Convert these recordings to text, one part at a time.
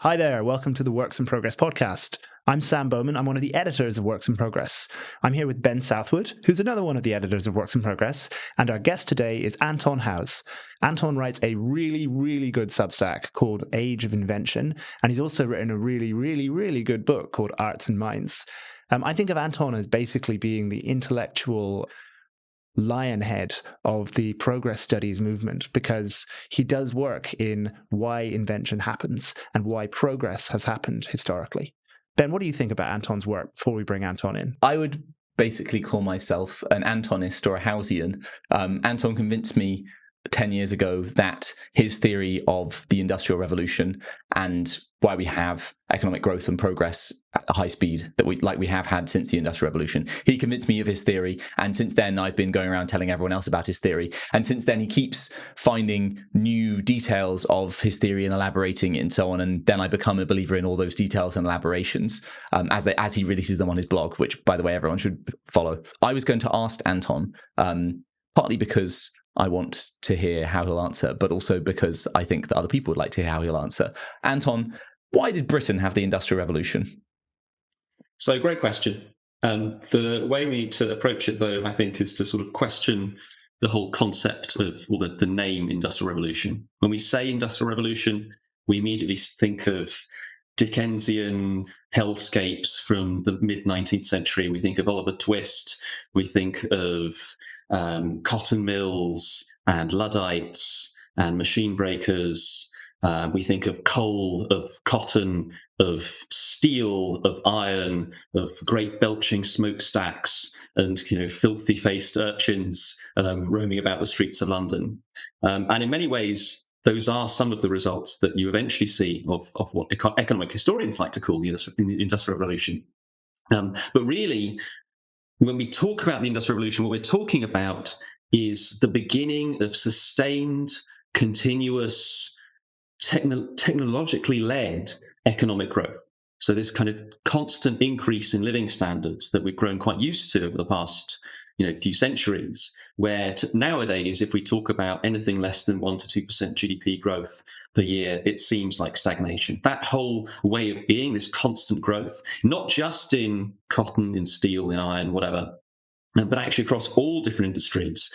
Hi there, welcome to the Works in Progress podcast. I'm Sam Bowman, I'm one of the editors of Works in Progress. I'm here with Ben Southwood, who's another one of the editors of Works in Progress, and our guest today is Anton Howes. Anton writes a really good Substack called Age of Invention, and he's also written a really good book called Arts and Minds. I think of Anton as basically being the intellectual lionhead of the progress studies movement, because he does work in why invention happens and why progress has happened historically. Ben, what do you think about Anton's work before we bring Anton in? I would basically call myself an Antonist or a Howesian. Anton convinced me 10 years ago that his theory of the Industrial Revolution and why we have economic growth and progress at a high speed that we have had since the Industrial Revolution. He convinced me of his theory, and since then I've been going around telling everyone else about his theory. And since then he keeps finding new details of his theory and elaborating it and so on. And then I become a believer in all those details and elaborations as he releases them on his blog, which, by the way, everyone should follow. I was going to ask Anton, partly because I want to hear how he'll answer, but also because I think that other people would like to hear how he'll answer. Anton, why did Britain have the Industrial Revolution? So, great question. The way we need to approach it, though, I think, is to sort of question the whole concept of, or the name Industrial Revolution. When we say Industrial Revolution, we immediately think of Dickensian hellscapes from the mid-19th century. We think of Oliver Twist. We think of cotton mills and Luddites and machine breakers. We think of coal, of cotton, of steel, of iron, of great belching smokestacks, and filthy-faced urchins roaming about the streets of London. And in many ways, those are some of the results that you eventually see of what economic historians like to call the Industrial Revolution. But really, when we talk about the Industrial Revolution, what we're talking about is the beginning of sustained, continuous, technologically led economic growth. So this kind of constant increase in living standards that we've grown quite used to over the past few centuries, where nowadays, if we talk about anything less than 1 to 2% GDP growth per year, it seems like stagnation. That whole way of being, this constant growth, not just in cotton, in steel, in iron, whatever, but actually across all different industries,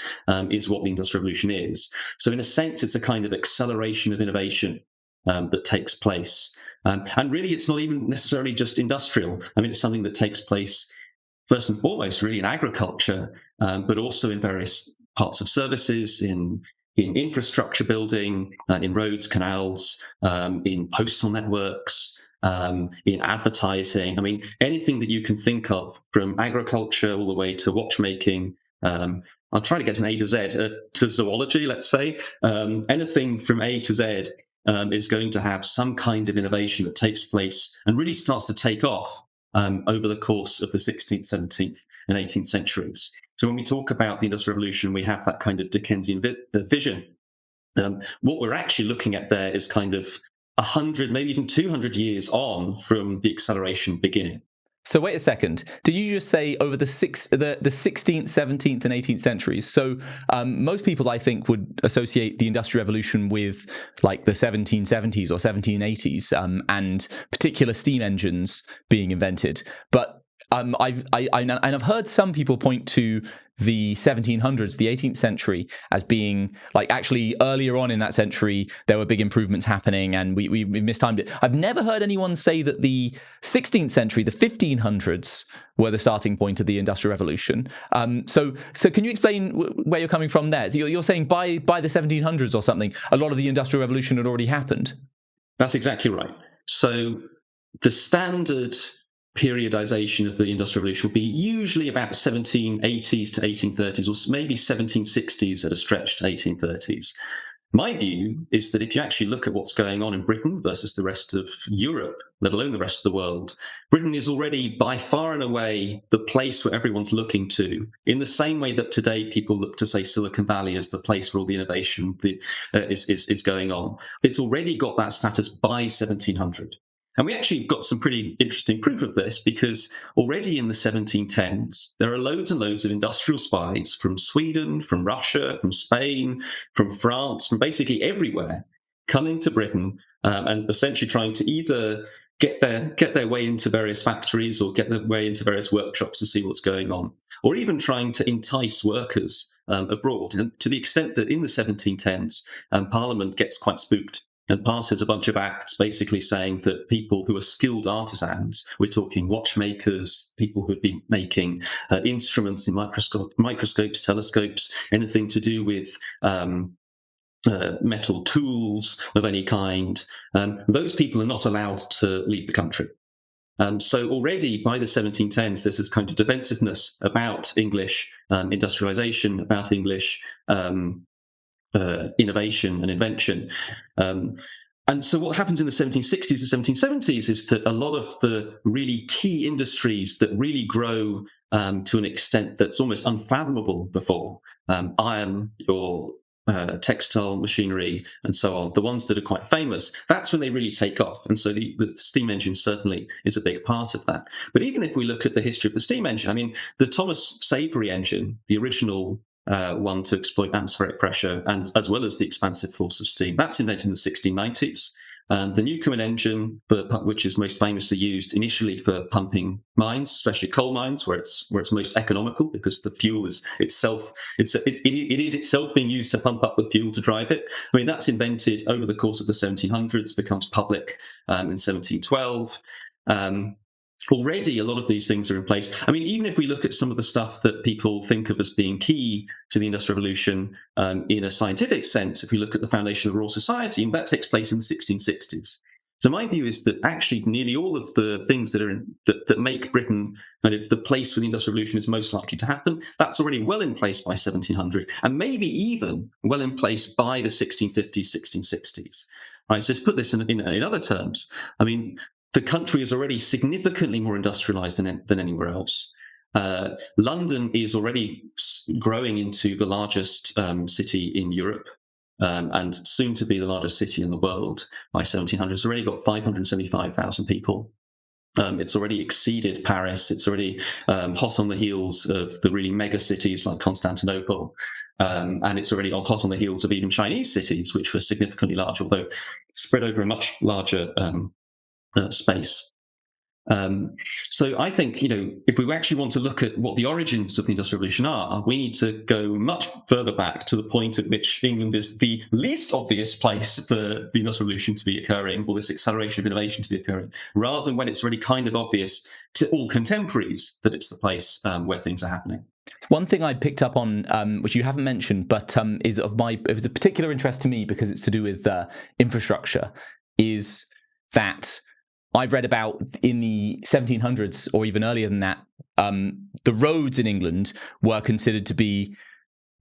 is what the Industrial Revolution is. So in a sense, it's a kind of acceleration of innovation that takes place. And really, it's not even necessarily just industrial. I mean, it's something that takes place first and foremost, really, in agriculture, but also in various parts of services, in infrastructure building, in roads, canals, in postal networks, in advertising. I mean, anything that you can think of, from agriculture all the way to watchmaking. I'll try to get an A to Z, to zoology, let's say. Anything from A to Z is going to have some kind of innovation that takes place and really starts to take off over the course of the 16th, 17th, and 18th centuries. So when we talk about the Industrial Revolution, we have that kind of Dickensian vision. What we're actually looking at there is kind of 100, maybe even 200 years on from the acceleration beginning. So wait a second. Did you just say over the 16th, 17th, and 18th centuries? So most people, I think, would associate the Industrial Revolution with like the 1770s or 1780s and particular steam engines being invented. But I've heard some people point to the 1700s, the 18th century, as being like actually earlier on in that century, there were big improvements happening and we mistimed it. I've never heard anyone say that the 16th century, the 1500s, were the starting point of the Industrial Revolution. So can you explain where you're coming from there? So you're saying by the 1700s or something, a lot of the Industrial Revolution had already happened? That's exactly right. So the standard periodization of the Industrial Revolution will be usually about 1780s to 1830s, or maybe 1760s at a stretch to 1830s. My view is that if you actually look at what's going on in Britain versus the rest of Europe, let alone the rest of the world, Britain is already by far and away the place where everyone's looking to, in the same way that today people look to, say, Silicon Valley as the place where all the innovation is going on. It's already got that status by 1700. And we actually got some pretty interesting proof of this, because already in the 1710s, there are loads and loads of industrial spies from Sweden, from Russia, from Spain, from France, from basically everywhere, coming to Britain and essentially trying to either get their way into various factories or get their way into various workshops to see what's going on, or even trying to entice workers abroad. And to the extent that in the 1710s, Parliament gets quite spooked and passes a bunch of acts basically saying that people who are skilled artisans, we're talking watchmakers, people who would be making instruments in microscopes, telescopes, anything to do with metal tools of any kind, those people are not allowed to leave the country. So already by the 1710s, there's this kind of defensiveness about English industrialization, about English innovation and invention. And so what happens in the 1760s and 1770s is that a lot of the really key industries that really grow to an extent that's almost unfathomable before, iron or textile machinery and so on, the ones that are quite famous, that's when they really take off. And so the steam engine certainly is a big part of that. But even if we look at the history of the steam engine, I mean, the Thomas Savery engine, the original one to exploit atmospheric pressure, and as well as the expansive force of steam, that's invented in the 1690s. The Newcomen engine, which is most famously used initially for pumping mines, especially coal mines, where it's most economical because the fuel is itself it is itself being used to pump up the fuel to drive it. I mean, that's invented over the course of the 1700s, becomes public in 1712. Already a lot of these things are in place. I mean, even if we look at some of the stuff that people think of as being key to the Industrial Revolution in a scientific sense, if we look at the foundation of Royal Society, that takes place in the 1660s. So my view is that actually nearly all of the things that make Britain kind of the place where the Industrial Revolution is most likely to happen, that's already well in place by 1700, and maybe even well in place by the 1650s, 1660s. Right, so to put this in other terms, I mean, the country is already significantly more industrialized than anywhere else. London is already growing into the largest city in Europe, and soon to be the largest city in the world by 1700. It's already got 575,000 people. It's already exceeded Paris. It's already hot on the heels of the really mega cities like Constantinople. And it's already hot on the heels of even Chinese cities, which were significantly large, although it's spread over a much larger space. So I think, if we actually want to look at what the origins of the Industrial Revolution are, we need to go much further back to the point at which England is the least obvious place for the Industrial Revolution to be occurring, or this acceleration of innovation to be occurring, rather than when it's already kind of obvious to all contemporaries that it's the place where things are happening. One thing I picked up on, which you haven't mentioned, but it was a particular interest to me because it's to do with infrastructure, is that I've read about in the 1700s or even earlier than that, the roads in England were considered to be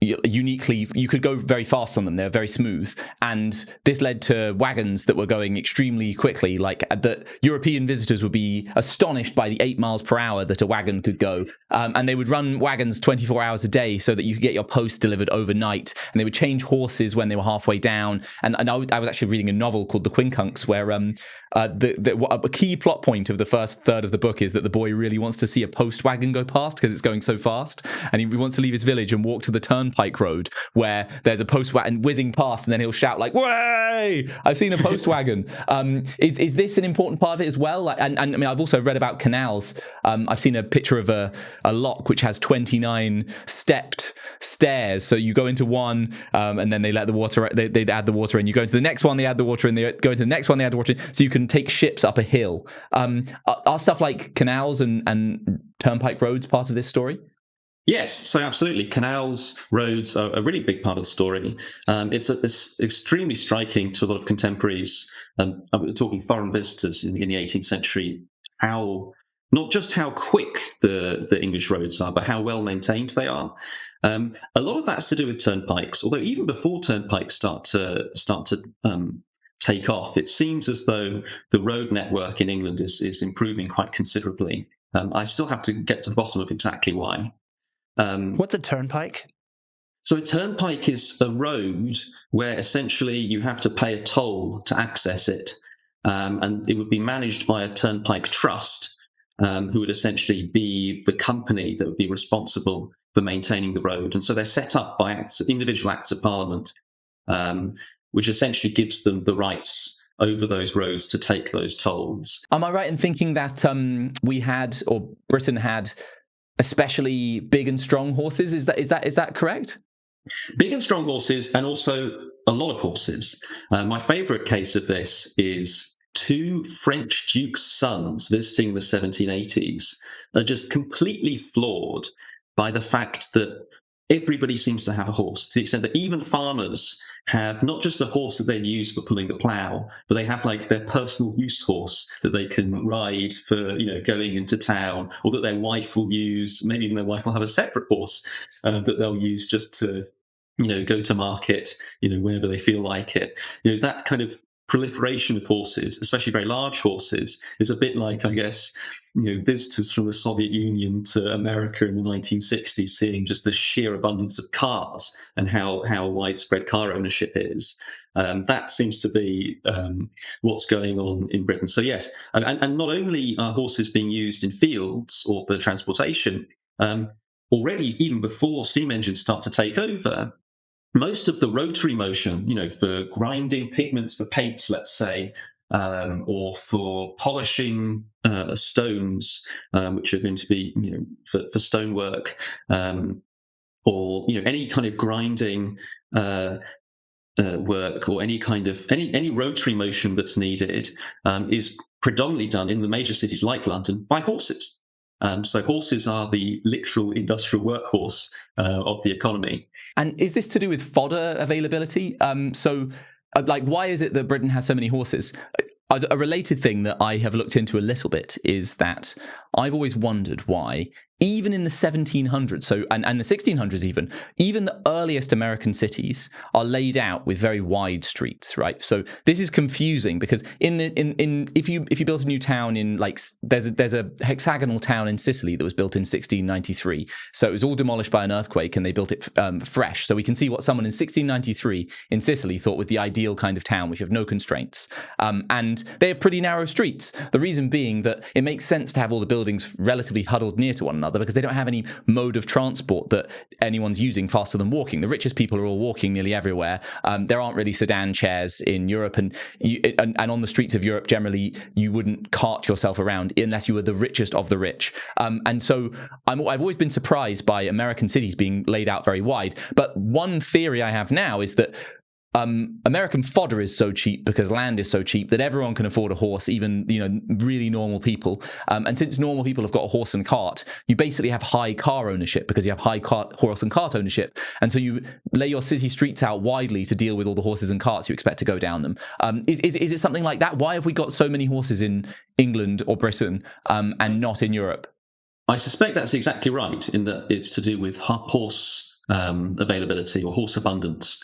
uniquely, you could go very fast on them. They're very smooth. And this led to wagons that were going extremely quickly, like that European visitors would be astonished by the 8 miles per hour that a wagon could go. And they would run wagons 24 hours a day so that you could get your post delivered overnight. And they would change horses when they were halfway down. And I was actually reading a novel called The Quincunx, where a key plot point of the first third of the book is that the boy really wants to see a post wagon go past because it's going so fast. And he wants to leave his village and walk to the turnpike road where there's a post wagon whizzing past, and then he'll shout like, "Way! I've seen a post wagon." Is this an important part of it as well? And I mean, I've also read about canals. I've seen a picture of a lock which has 29 stepped stairs. So you go into one, and then they let the water. They add the water in. You go into the next one, they add the water in. They go into the next one, they add the water in. So you can take ships up a hill. Are stuff like canals and turnpike roads part of this story? Yes, so absolutely. Canals, roads are a really big part of the story. It's extremely striking to a lot of contemporaries, I'm talking foreign visitors in the 18th century, not just how quick the English roads are, but how well maintained they are. A lot of that's to do with turnpikes, although even before turnpikes start to take off, it seems as though the road network in England is improving quite considerably. I still have to get to the bottom of exactly why. What's a turnpike? So a turnpike is a road where essentially you have to pay a toll to access it, and it would be managed by a turnpike trust, who would essentially be the company that would be responsible for maintaining the road. And so they're set up by individual acts of Parliament, which essentially gives them the rights over those roads to take those tolls. Am I right in thinking that we had, or Britain had, especially big and strong horses? Is that correct? Big and strong horses, and also a lot of horses. My favourite case of this is two French dukes' sons visiting the 1780s are just completely floored by the fact that everybody seems to have a horse, to the extent that even farmers have not just a horse that they use for pulling the plough, but they have like their personal use horse that they can ride for, going into town, or that their wife will use. Maybe even their wife will have a separate horse that they'll use just to, go to market, whenever they feel like it. That kind of proliferation of horses, especially very large horses, is a bit like, I guess, visitors from the Soviet Union to America in the 1960s, seeing just the sheer abundance of cars and how widespread car ownership is. That seems to be what's going on in Britain. So yes, and not only are horses being used in fields or for transportation, already even before steam engines start to take over, most of the rotary motion, for grinding pigments for paints, let's say, or for polishing stones, which are going to be, for stonework, or any kind of grinding work, or any kind of any rotary motion that's needed, is predominantly done in the major cities like London by horses. So horses are the literal industrial workhorse of the economy. And is this to do with fodder availability? Why is it that Britain has so many horses? A related thing that I have looked into a little bit is that I've always wondered why, even in the 1700s, and the 1600s even the earliest American cities are laid out with very wide streets, right? So this is confusing because if you built a new town there's a hexagonal town in Sicily that was built in 1693. So it was all demolished by an earthquake and they built it fresh. So we can see what someone in 1693 in Sicily thought was the ideal kind of town, which have no constraints. And they have pretty narrow streets. The reason being that it makes sense to have all the buildings relatively huddled near to one another, because they don't have any mode of transport that anyone's using faster than walking. The richest people are all walking nearly everywhere. There aren't really sedan chairs in Europe, and on the streets of Europe, generally, you wouldn't cart yourself around unless you were the richest of the rich. And so I've always been surprised by American cities being laid out very wide. But one theory I have now is that American fodder is so cheap because land is so cheap that everyone can afford a horse, even really normal people. And since normal people have got a horse and cart, you basically have high car ownership because you have high horse and cart ownership. And so you lay your city streets out widely to deal with all the horses and carts you expect to go down them. Is it something like that? Why have we got so many horses in England or Britain and not in Europe? I suspect that's exactly right, in that it's to do with horse availability or horse abundance.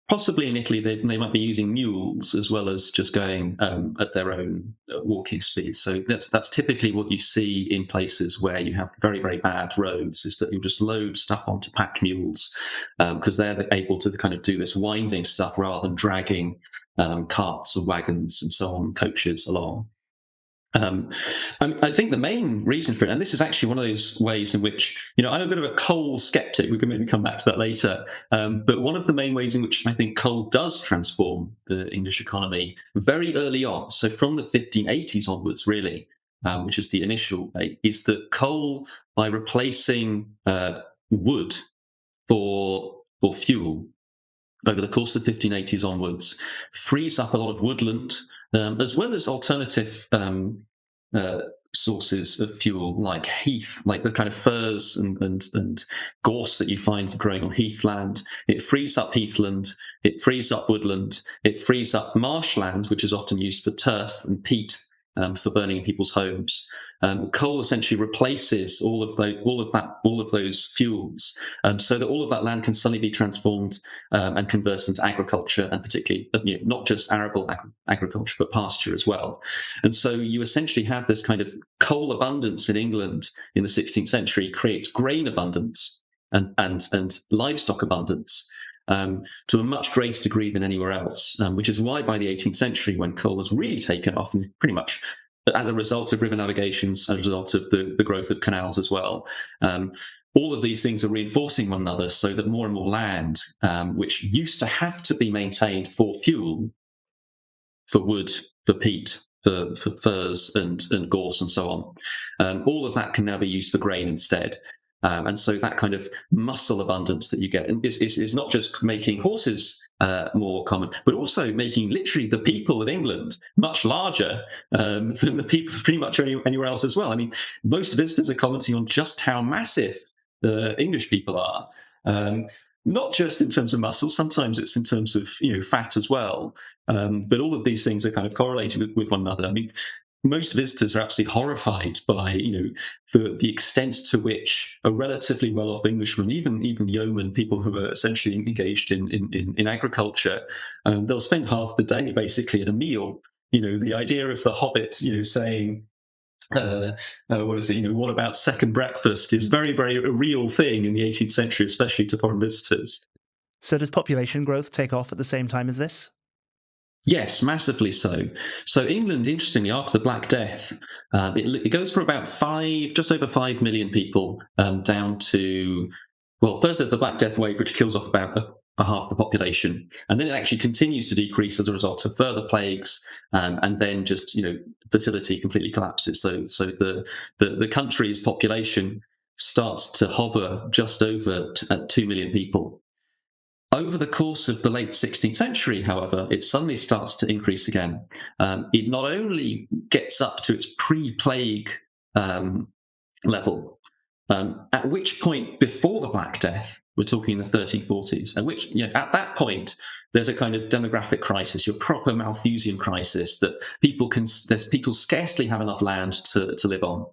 Possibly in Italy, they might be using mules as well as just going at their own walking speed. So that's typically what you see in places where you have very, very bad roads, is that you just load stuff onto pack mules because they're able to kind of do this winding stuff rather than dragging carts or wagons and so on, coaches along. I think the main reason for it, and this is actually one of those ways in which, I'm a bit of a coal skeptic. We can maybe come back to that later. But one of the main ways in which I think coal does transform the English economy very early on, so from the 1580s onwards, really, which is the initial date, is that coal, by replacing wood for fuel over the course of the 1580s onwards, frees up a lot of woodland, as well as alternative sources of fuel like heath, like the kind of firs and gorse that you find growing on heathland. It frees up heathland, it frees up woodland, it frees up marshland, which is often used for turf and peat for burning in people's homes. Coal essentially replaces all of those fuels, so that all of that land can suddenly be transformed and converted into agriculture, and particularly not just arable agriculture but pasture as well. And so you essentially have this kind of coal abundance in England in the 16th century creates grain abundance and livestock abundance. To a much greater degree than anywhere else, which is why by the 18th century, when coal was really taken off, and pretty much as a result of river navigations, as a result of the growth of canals as well, all of these things are reinforcing one another, so that more and more land, which used to have to be maintained for fuel, for wood, for peat, for furs and gorse and so on. All of that can now be used for grain instead. And so that kind of muscle abundance that you get is not just making horses more common, but also making literally the people of England much larger than the people pretty much anywhere else as well. I mean, most visitors are commenting on just how massive the English people are. Not just in terms of muscle, sometimes it's in terms of fat as well. But all of these things are kind of correlated with one another. I mean, most visitors are absolutely horrified by the extent to which a relatively well-off Englishman, even yeomen, people who are essentially engaged in agriculture, they'll spend half the day basically at a meal. The idea of the Hobbit, saying, what is it? What about second breakfast? Is very, very a real thing in the 18th century, especially to foreign visitors. So does population growth take off at the same time as this? Yes, massively so. So England, interestingly, after the Black Death, it goes from about just over 5 million people down to, well, first there's the Black Death wave, which kills off about a half the population, and then it actually continues to decrease as a result of further plagues, and then just fertility completely collapses. So the country's population starts to hover just over 2 million people. Over the course of the late 16th century, however, it suddenly starts to increase again. It not only gets up to its pre-plague level, at which point before the Black Death, we're talking the 1340s, at that point, there's a kind of demographic crisis, your proper Malthusian crisis, that people scarcely have enough land to live on.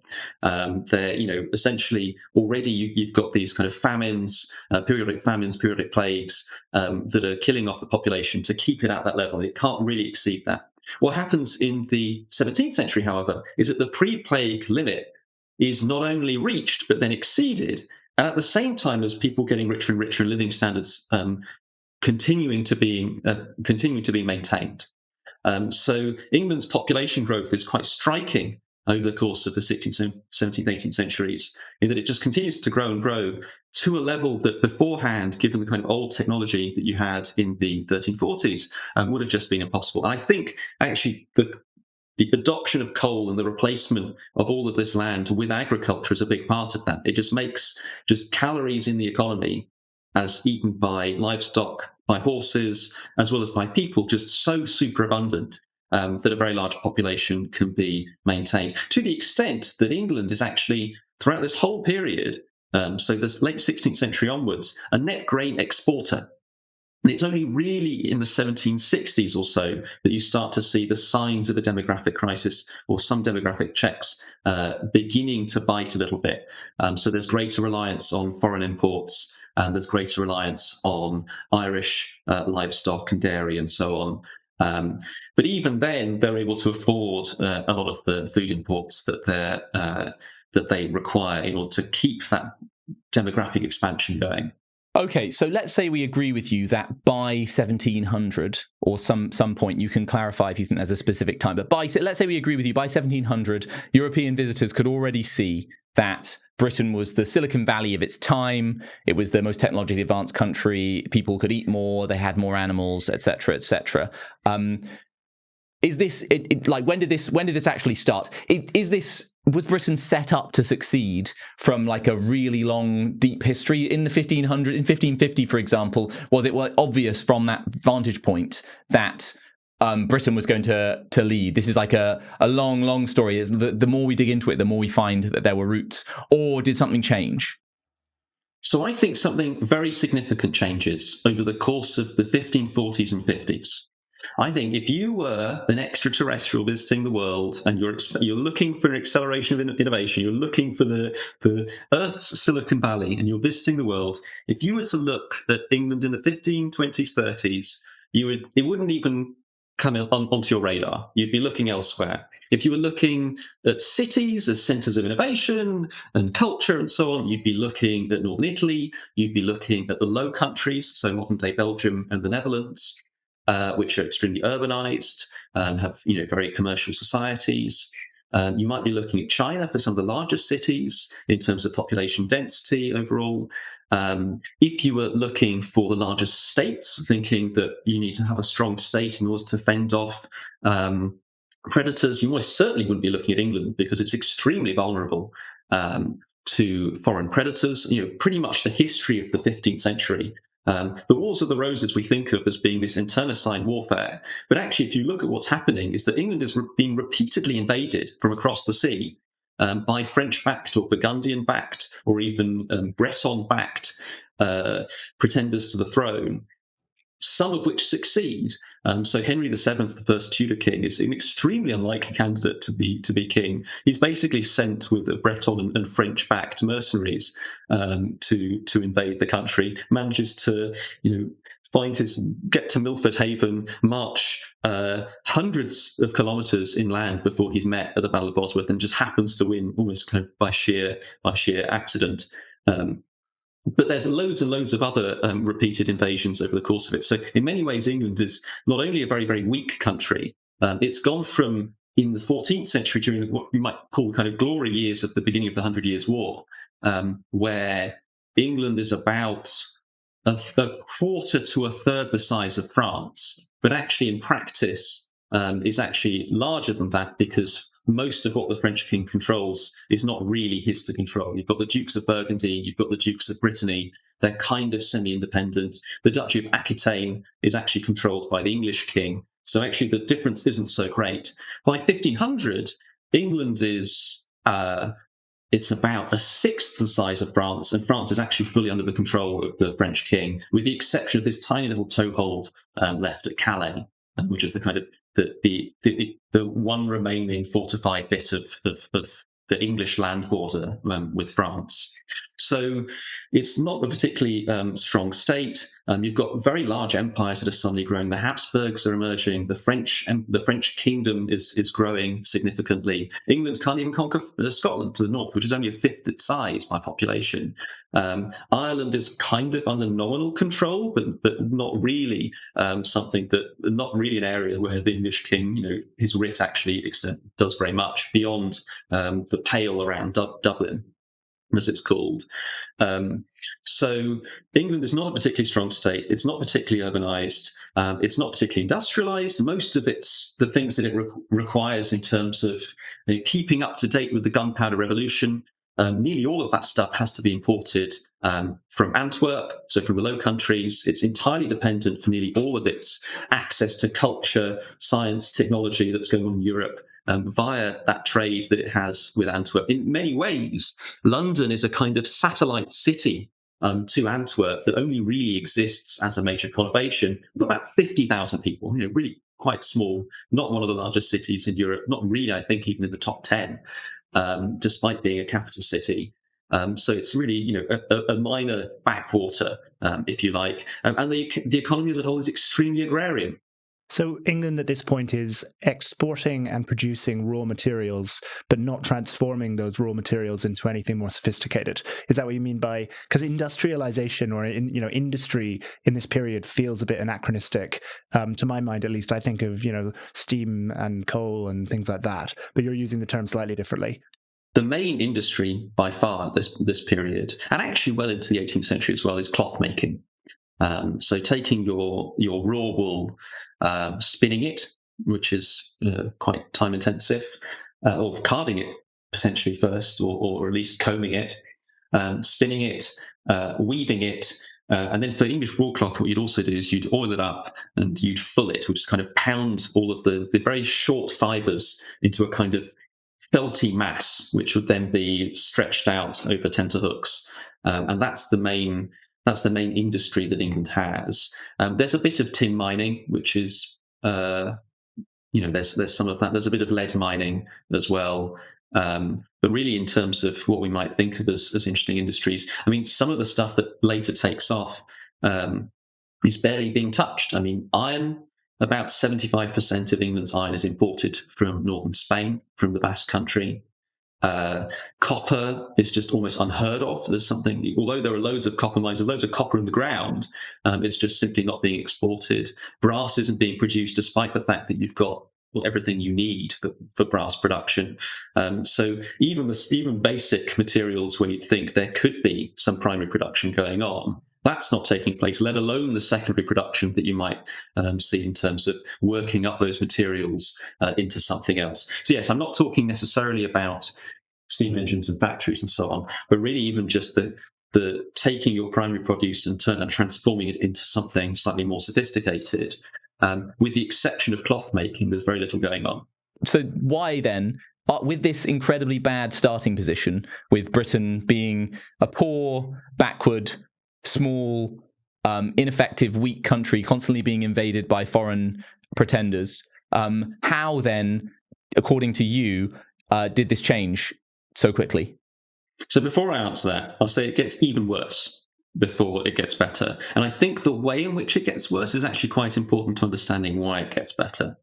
They're, essentially already you've got these kind of famines, periodic plagues that are killing off the population to keep it at that level. It can't really exceed that. What happens in the 17th century, however, is that the pre-plague limit is not only reached, but then exceeded. And at the same time as people getting richer and richer and living standards continuing to be maintained. So England's population growth is quite striking over the course of the 16th, 17th, 18th centuries, in that it just continues to grow and grow to a level that beforehand, given the kind of old technology that you had in the 1340s, would have just been impossible. And I think actually the adoption of coal and the replacement of all of this land with agriculture is a big part of that. It just makes just calories in the economy as eaten by livestock, by horses, as well as by people, just so super abundant that a very large population can be maintained. To the extent that England is actually, throughout this whole period, so this late 16th century onwards, a net grain exporter. And it's only really in the 1760s or so that you start to see the signs of a demographic crisis or some demographic checks beginning to bite a little bit. So there's greater reliance on foreign imports, and there's greater reliance on Irish livestock and dairy and so on. But even then, they're able to afford a lot of the food imports that they require in order to keep that demographic expansion going. Okay, so let's say we agree with you that by 1700, or some point, you can clarify if you think there's a specific time, but let's say we agree with you, by 1700, European visitors could already see that Britain was the Silicon Valley of its time. It was the most technologically advanced country. People could eat more. They had more animals, etc., etc. Is this when did this actually start? Was Britain set up to succeed from like a really long, deep history in the 1500s? In 1550, for example, was it obvious from that vantage point that Britain was going to lead? This is like a long story. The more we dig into it, the more we find that there were roots. Or did something change? So I think something very significant changes over the course of the 1540s and 50s. I think if you were an extraterrestrial visiting the world and you're looking for an acceleration of innovation, you're looking for the Earth's Silicon Valley, and you're visiting the world, if you were to look at England in the 1520s, 30s, it wouldn't even come onto your radar. You'd be looking elsewhere. If you were looking at cities as centres of innovation and culture and so on, you'd be looking at Northern Italy. You'd be looking at the Low Countries, so modern-day Belgium and the Netherlands, which are extremely urbanized, have very commercial societies. You might be looking at China for some of the largest cities in terms of population density overall. If you were looking for the largest states, thinking that you need to have a strong state in order to fend off predators, you most certainly wouldn't be looking at England, because it's extremely vulnerable to foreign predators. Pretty much the history of the 15th century. The Wars of the Roses we think of as being this internecine warfare, but actually, if you look at what's happening, is that England is being repeatedly invaded from across the sea by French-backed or Burgundian-backed or even Breton-backed pretenders to the throne, some of which succeed. So Henry VII, the first Tudor king, is an extremely unlikely candidate to be king. He's basically sent with the Breton and French-backed mercenaries to invade the country. Manages to, get to Milford Haven, march hundreds of kilometres inland before he's met at the Battle of Bosworth, and just happens to win almost kind of by sheer accident. But there's loads and loads of other repeated invasions over the course of it. So in many ways, England is not only a very, very weak country, it's gone from, in the 14th century, during what you might call kind of glory years of the beginning of the 100 Years' War, where England is about a quarter to a third the size of France, but actually in practice is actually larger than that, because most of what the French king controls is not really his to control. You've got the Dukes of Burgundy, you've got the Dukes of Brittany. They're kind of semi-independent. The Duchy of Aquitaine is actually controlled by the English king. So actually the difference isn't so great. By 1500, England is it's about a sixth the size of France, and France is actually fully under the control of the French king, with the exception of this tiny little toehold left at Calais, which is the kind of the one remaining fortified bit of the English land border with France. So it's not a particularly strong state. You've got very large empires that are suddenly growing. The Habsburgs are emerging. The French kingdom is growing significantly. England can't even conquer Scotland to the north, which is only a fifth its size by population. Ireland is kind of under nominal control, but not really not really an area where the English king, his writ actually does very much beyond the Pale around Dublin, as it's called. So England is not a particularly strong state. It's not particularly urbanized. It's not particularly industrialized. Most of the things that it requires in terms of keeping up to date with the Gunpowder Revolution, nearly all of that stuff has to be imported from Antwerp, so from the Low Countries. It's entirely dependent for nearly all of its access to culture, science, technology that's going on in Europe via that trade that it has with Antwerp. In many ways, London is a kind of satellite city to Antwerp that only really exists as a major conurbation of about 50,000 people, really quite small, not one of the largest cities in Europe, not really, I think, even in the top 10, despite being a capital city. So it's really, a minor backwater, if you like. And the economy as a whole is extremely agrarian. So England at this point is exporting and producing raw materials, but not transforming those raw materials into anything more sophisticated. Is that what you mean by, because industrialization or industry in this period feels a bit anachronistic? To my mind, at least, I think of steam and coal and things like that. But you're using the term slightly differently. The main industry by far this period, and actually well into the 18th century as well, is cloth making. So taking your raw wool, spinning it, which is quite time intensive, or carding it potentially first, or at least combing it, spinning it, weaving it, and then for English woolcloth, what you'd also do is you'd oil it up and you'd full it, which is kind of pound all of the very short fibres into a kind of felty mass, which would then be stretched out over tenterhooks, and that's the main industry that England has. There's a bit of tin mining, which is, there's some of that. There's a bit of lead mining as well. But really, in terms of what we might think of as interesting industries, I mean, some of the stuff that later takes off is barely being touched. I mean, iron, about 75% of England's iron is imported from northern Spain, from the Basque Country. Copper is just almost unheard of. There's something, although there are loads of copper mines, loads of copper in the ground, it's just simply not being exported. Brass isn't being produced, despite the fact that you've got everything you need for brass production. So even basic materials where you'd think there could be some primary production going on, that's not taking place, let alone the secondary production that you might see in terms of working up those materials into something else. So yes, I'm not talking necessarily about steam engines and factories and so on, but really even just the taking your primary produce and transforming it into something slightly more sophisticated. With the exception of cloth making, there's very little going on. So why then, with this incredibly bad starting position, with Britain being a poor, backward, small, ineffective, weak country constantly being invaded by foreign pretenders, how then, according to you, did this change so quickly? So before I answer that, I'll say it gets even worse before it gets better. And I think the way in which it gets worse is actually quite important to understanding why it gets better.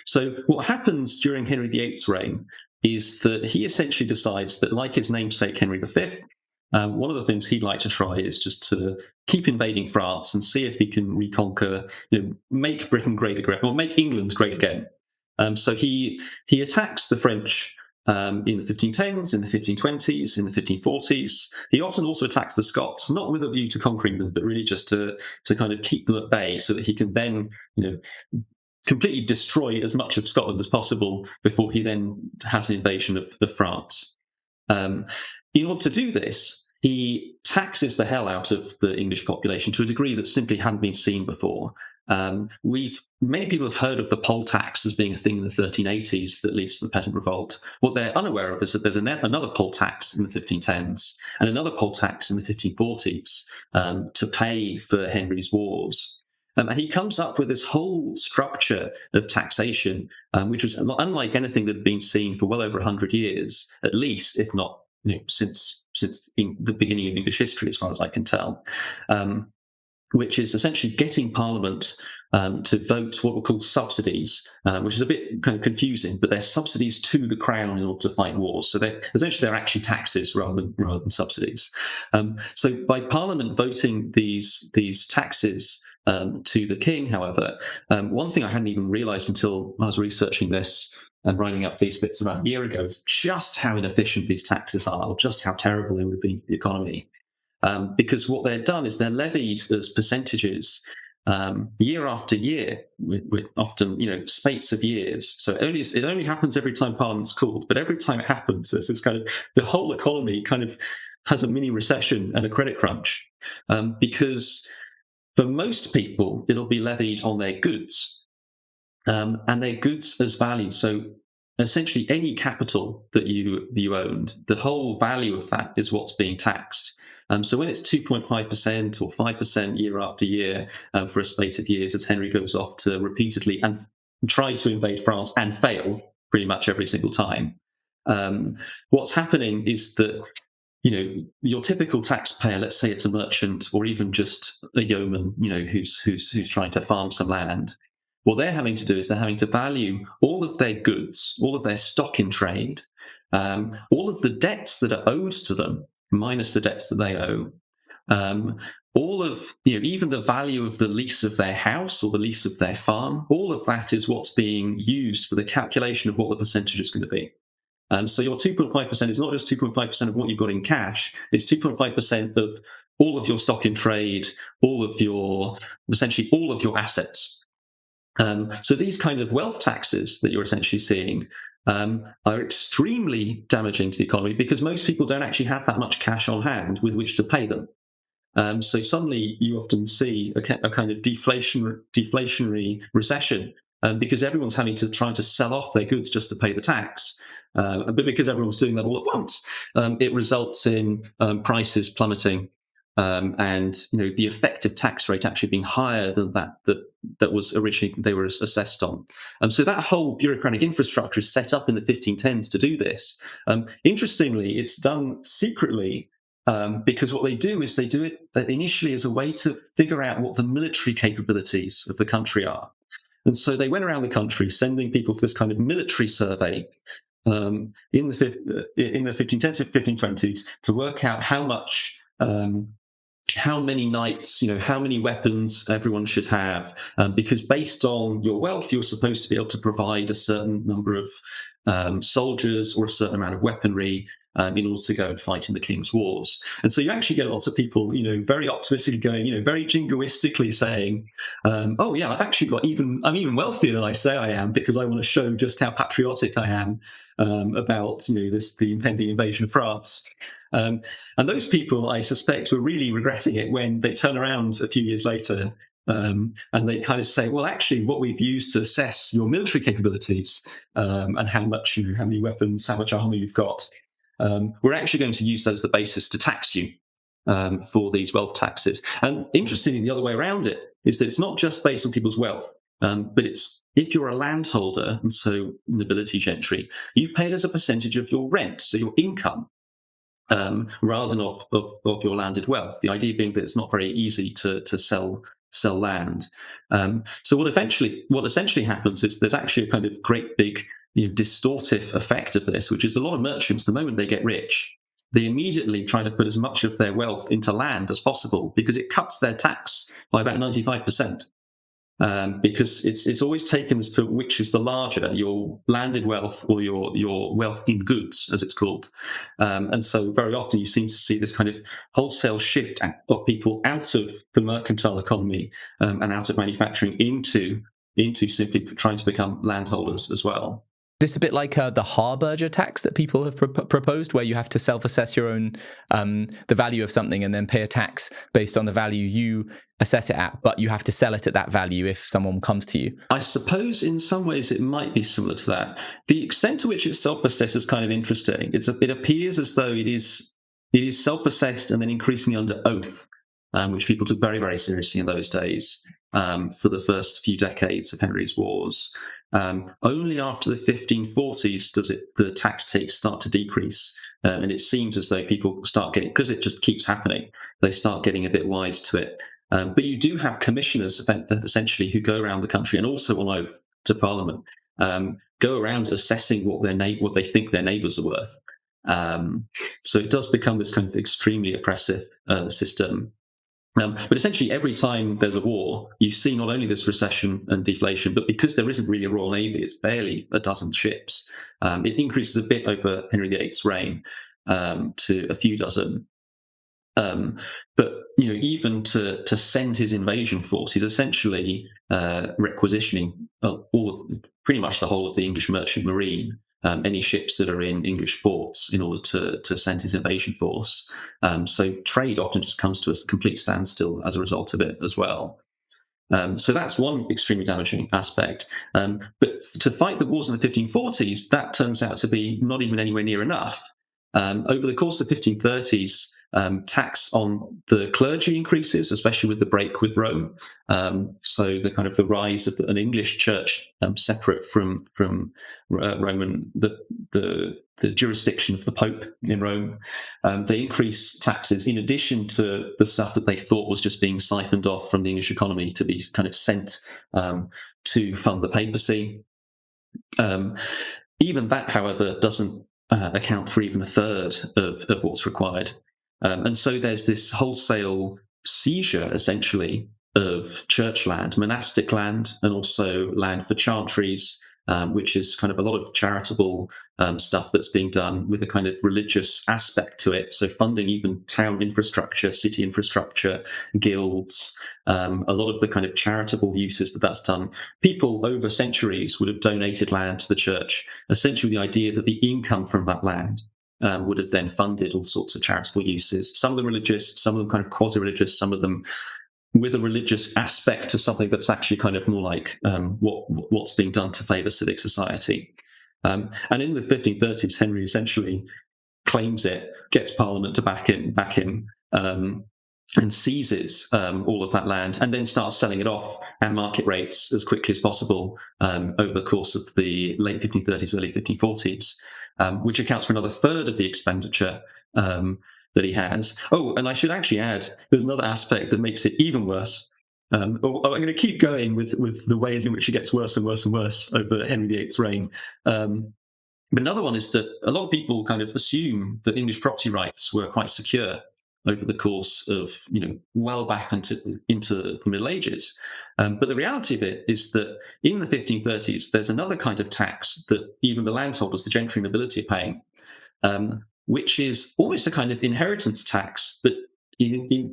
So what happens during Henry VIII's reign is that he essentially decides that, like his namesake Henry V, one of the things he'd like to try is just to keep invading France and see if he can reconquer, make Britain great again, or make England great again. So he attacks the French in the 1510s, in the 1520s, in the 1540s. He often also attacks the Scots, not with a view to conquering them, but really just to kind of keep them at bay so that he can then, completely destroy as much of Scotland as possible before he then has an invasion of France. In order to do this, he taxes the hell out of the English population to a degree that simply hadn't been seen before. Many people have heard of the poll tax as being a thing in the 1380s that leads to the peasant revolt. What they're unaware of is that there's another poll tax in the 1510s and another poll tax in the 1540s to pay for Henry's wars. And he comes up with this whole structure of taxation, which was unlike anything that had been seen for well over 100 years, at least, if not since the beginning of English history, as far as I can tell. Which is essentially getting Parliament to vote what were called subsidies, which is a bit kind of confusing, but they're subsidies to the Crown in order to fight wars. So they're actually taxes rather than subsidies. So by Parliament voting these taxes to the King, however, one thing I hadn't even realised until I was researching this and writing up these bits about a year ago is just how inefficient these taxes are, or just how terrible they would be for the economy. Because what they're done is they're levied as percentages year after year, with often spates of years. So it only happens every time Parliament's called, but every time it happens, there's this kind of the whole economy kind of has a mini recession and a credit crunch, because for most people it'll be levied on their goods, and their goods as value. So essentially, any capital that you owned, the whole value of that is what's being taxed. So when it's 2.5% or 5% year after year for a spate of years, as Henry goes off to repeatedly and try to invade France and fail pretty much every single time, what's happening is that your typical taxpayer, let's say it's a merchant or even just a yeoman, who's trying to farm some land. What they're having to do is they're having to value all of their goods, all of their stock in trade, all of the debts that are owed to them, minus the debts that they owe, all of, even the value of the lease of their house or the lease of their farm, all of that is what's being used for the calculation of what the percentage is going to be. So your 2.5% is not just 2.5% of what you've got in cash, it's 2.5% of all of your stock in trade, essentially all of your assets. So these kinds of wealth taxes that you're essentially seeing are extremely damaging to the economy because most people don't actually have that much cash on hand with which to pay them. So suddenly you often see a kind of deflationary recession because everyone's having to try to sell off their goods just to pay the tax. But because everyone's doing that all at once, it results in prices plummeting and the effective tax rate actually being higher than that was originally they were assessed on. So that whole bureaucratic infrastructure is set up in the 1510s to do this. Interestingly, it's done secretly because what they do is they do it initially as a way to figure out what the military capabilities of the country are. And so they went around the country sending people for this kind of military survey in the 1510s, 1520s to work out how much how many knights, how many weapons everyone should have, because based on your wealth, you're supposed to be able to provide a certain number of soldiers or a certain amount of weaponry in order to go and fight in the king's wars. And so you actually get lots of people, very optimistically going, very jingoistically saying, oh yeah, I'm even wealthier than I say I am, because I want to show just how patriotic I am about, the impending invasion of France. And those people, I suspect, were really regretting it when they turn around a few years later and they kind of say, well, actually, what we've used to assess your military capabilities and how many weapons, how much armor you've got, we're actually going to use that as the basis to tax you for these wealth taxes. And interestingly, the other way around it is that it's not just based on people's wealth, but it's if you're a landholder, and so nobility gentry, you pay it as a percentage of your rent, so your income, rather than of your landed wealth. The idea being that it's not very easy to sell land. So what essentially happens is there's actually a kind of great big distortive effect of this, which is a lot of merchants, the moment they get rich, they immediately try to put as much of their wealth into land as possible, because it cuts their tax by about 95%. Because it's always taken as to which is the larger, your landed wealth or your wealth in goods, as it's called. And so very often you seem to see this kind of wholesale shift of people out of the mercantile economy and out of manufacturing into simply trying to become landholders as well. This a bit like the harbinger tax that people have proposed, where you have to self-assess your own the value of something and then pay a tax based on the value you assess it at, but you have to sell it at that value if someone comes to you. I suppose in some ways it might be similar to that. The extent to which it's self-assessed is kind of interesting. It appears as though it is self-assessed and then increasingly under oath, which people took very, very seriously in those days for the first few decades of Henry's wars. Only after the 1540s does the tax takes start to decrease, and it seems as though people start getting, because it just keeps happening, they start getting a bit wise to it. But you do have commissioners essentially who go around the country, and also on oath to Parliament, go around assessing what they think their neighbours are worth. So it does become this kind of extremely oppressive system. But essentially, every time there's a war, you see not only this recession and deflation, but because there isn't really a Royal Navy, it's barely a dozen ships. It increases a bit over Henry VIII's reign to a few dozen. But even to send his invasion force, he's essentially requisitioning pretty much the whole of the English merchant marine. Any ships that are in English ports in order to send his invasion force. So trade often just comes to a complete standstill as a result of it as well. So that's one extremely damaging aspect. But to fight the wars in the 1540s, that turns out to be not even anywhere near enough. Over the course of the 1530s, tax on the clergy increases, especially with the break with Rome. So the rise of an English church separate from Roman, the jurisdiction of the Pope in Rome. They increase taxes in addition to the stuff that they thought was just being siphoned off from the English economy to be kind of sent to fund the papacy. Even that, however, doesn't account for even a third of what's required. And so there's this wholesale seizure, essentially, of church land, monastic land, and also land for chantries, which is kind of a lot of charitable stuff that's being done with a kind of religious aspect to it. So funding even town infrastructure, city infrastructure, guilds, a lot of the kind of charitable uses that's done. People over centuries would have donated land to the church, essentially the idea that the income from that land would have then funded all sorts of charitable uses. Some of them religious, some of them kind of quasi-religious, some of them with a religious aspect to something that's actually kind of more like what's being done to favour civic society. And in the 1530s, Henry essentially claims it, gets Parliament to back him, and seizes all of that land, and then starts selling it off at market rates as quickly as possible over the course of the late 1530s, early 1540s, which accounts for another third of the expenditure that he has. Oh, and I should actually add, there's another aspect that makes it even worse. I'm going to keep going with the ways in which it gets worse and worse and worse over Henry VIII's reign. But another one is that a lot of people kind of assume that English property rights were quite secure. over the course of, well back into the Middle Ages. But the reality of it is that in the 1530s, there's another kind of tax that even the landholders, the gentry nobility, are paying, which is almost a kind of inheritance tax, but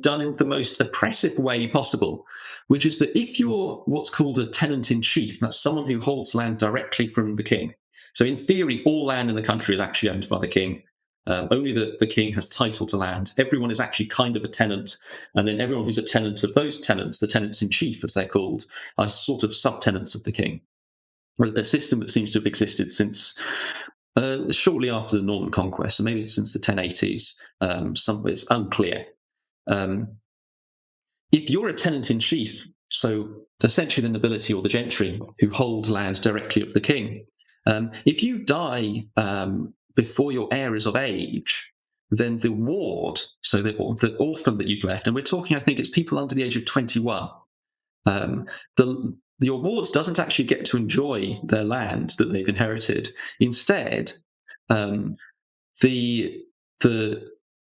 done in the most oppressive way possible, which is that if you're what's called a tenant-in-chief, that's someone who holds land directly from the king. So in theory, all land in the country is actually owned by the king. Only the king has title to land. Everyone is actually kind of a tenant. And then everyone who's a tenant of those tenants, the tenants-in-chief, as they're called, are sort of subtenants of the king. A system that seems to have existed since shortly after the Norman Conquest, so maybe since the 1080s. It's unclear. If you're a tenant-in-chief, so essentially the nobility or the gentry who hold land directly of the king, if you die before your heir is of age, then the ward, so the orphan that you've left, and we're talking, I think it's people under the age of 21, your wards doesn't actually get to enjoy their land that they've inherited. Instead, the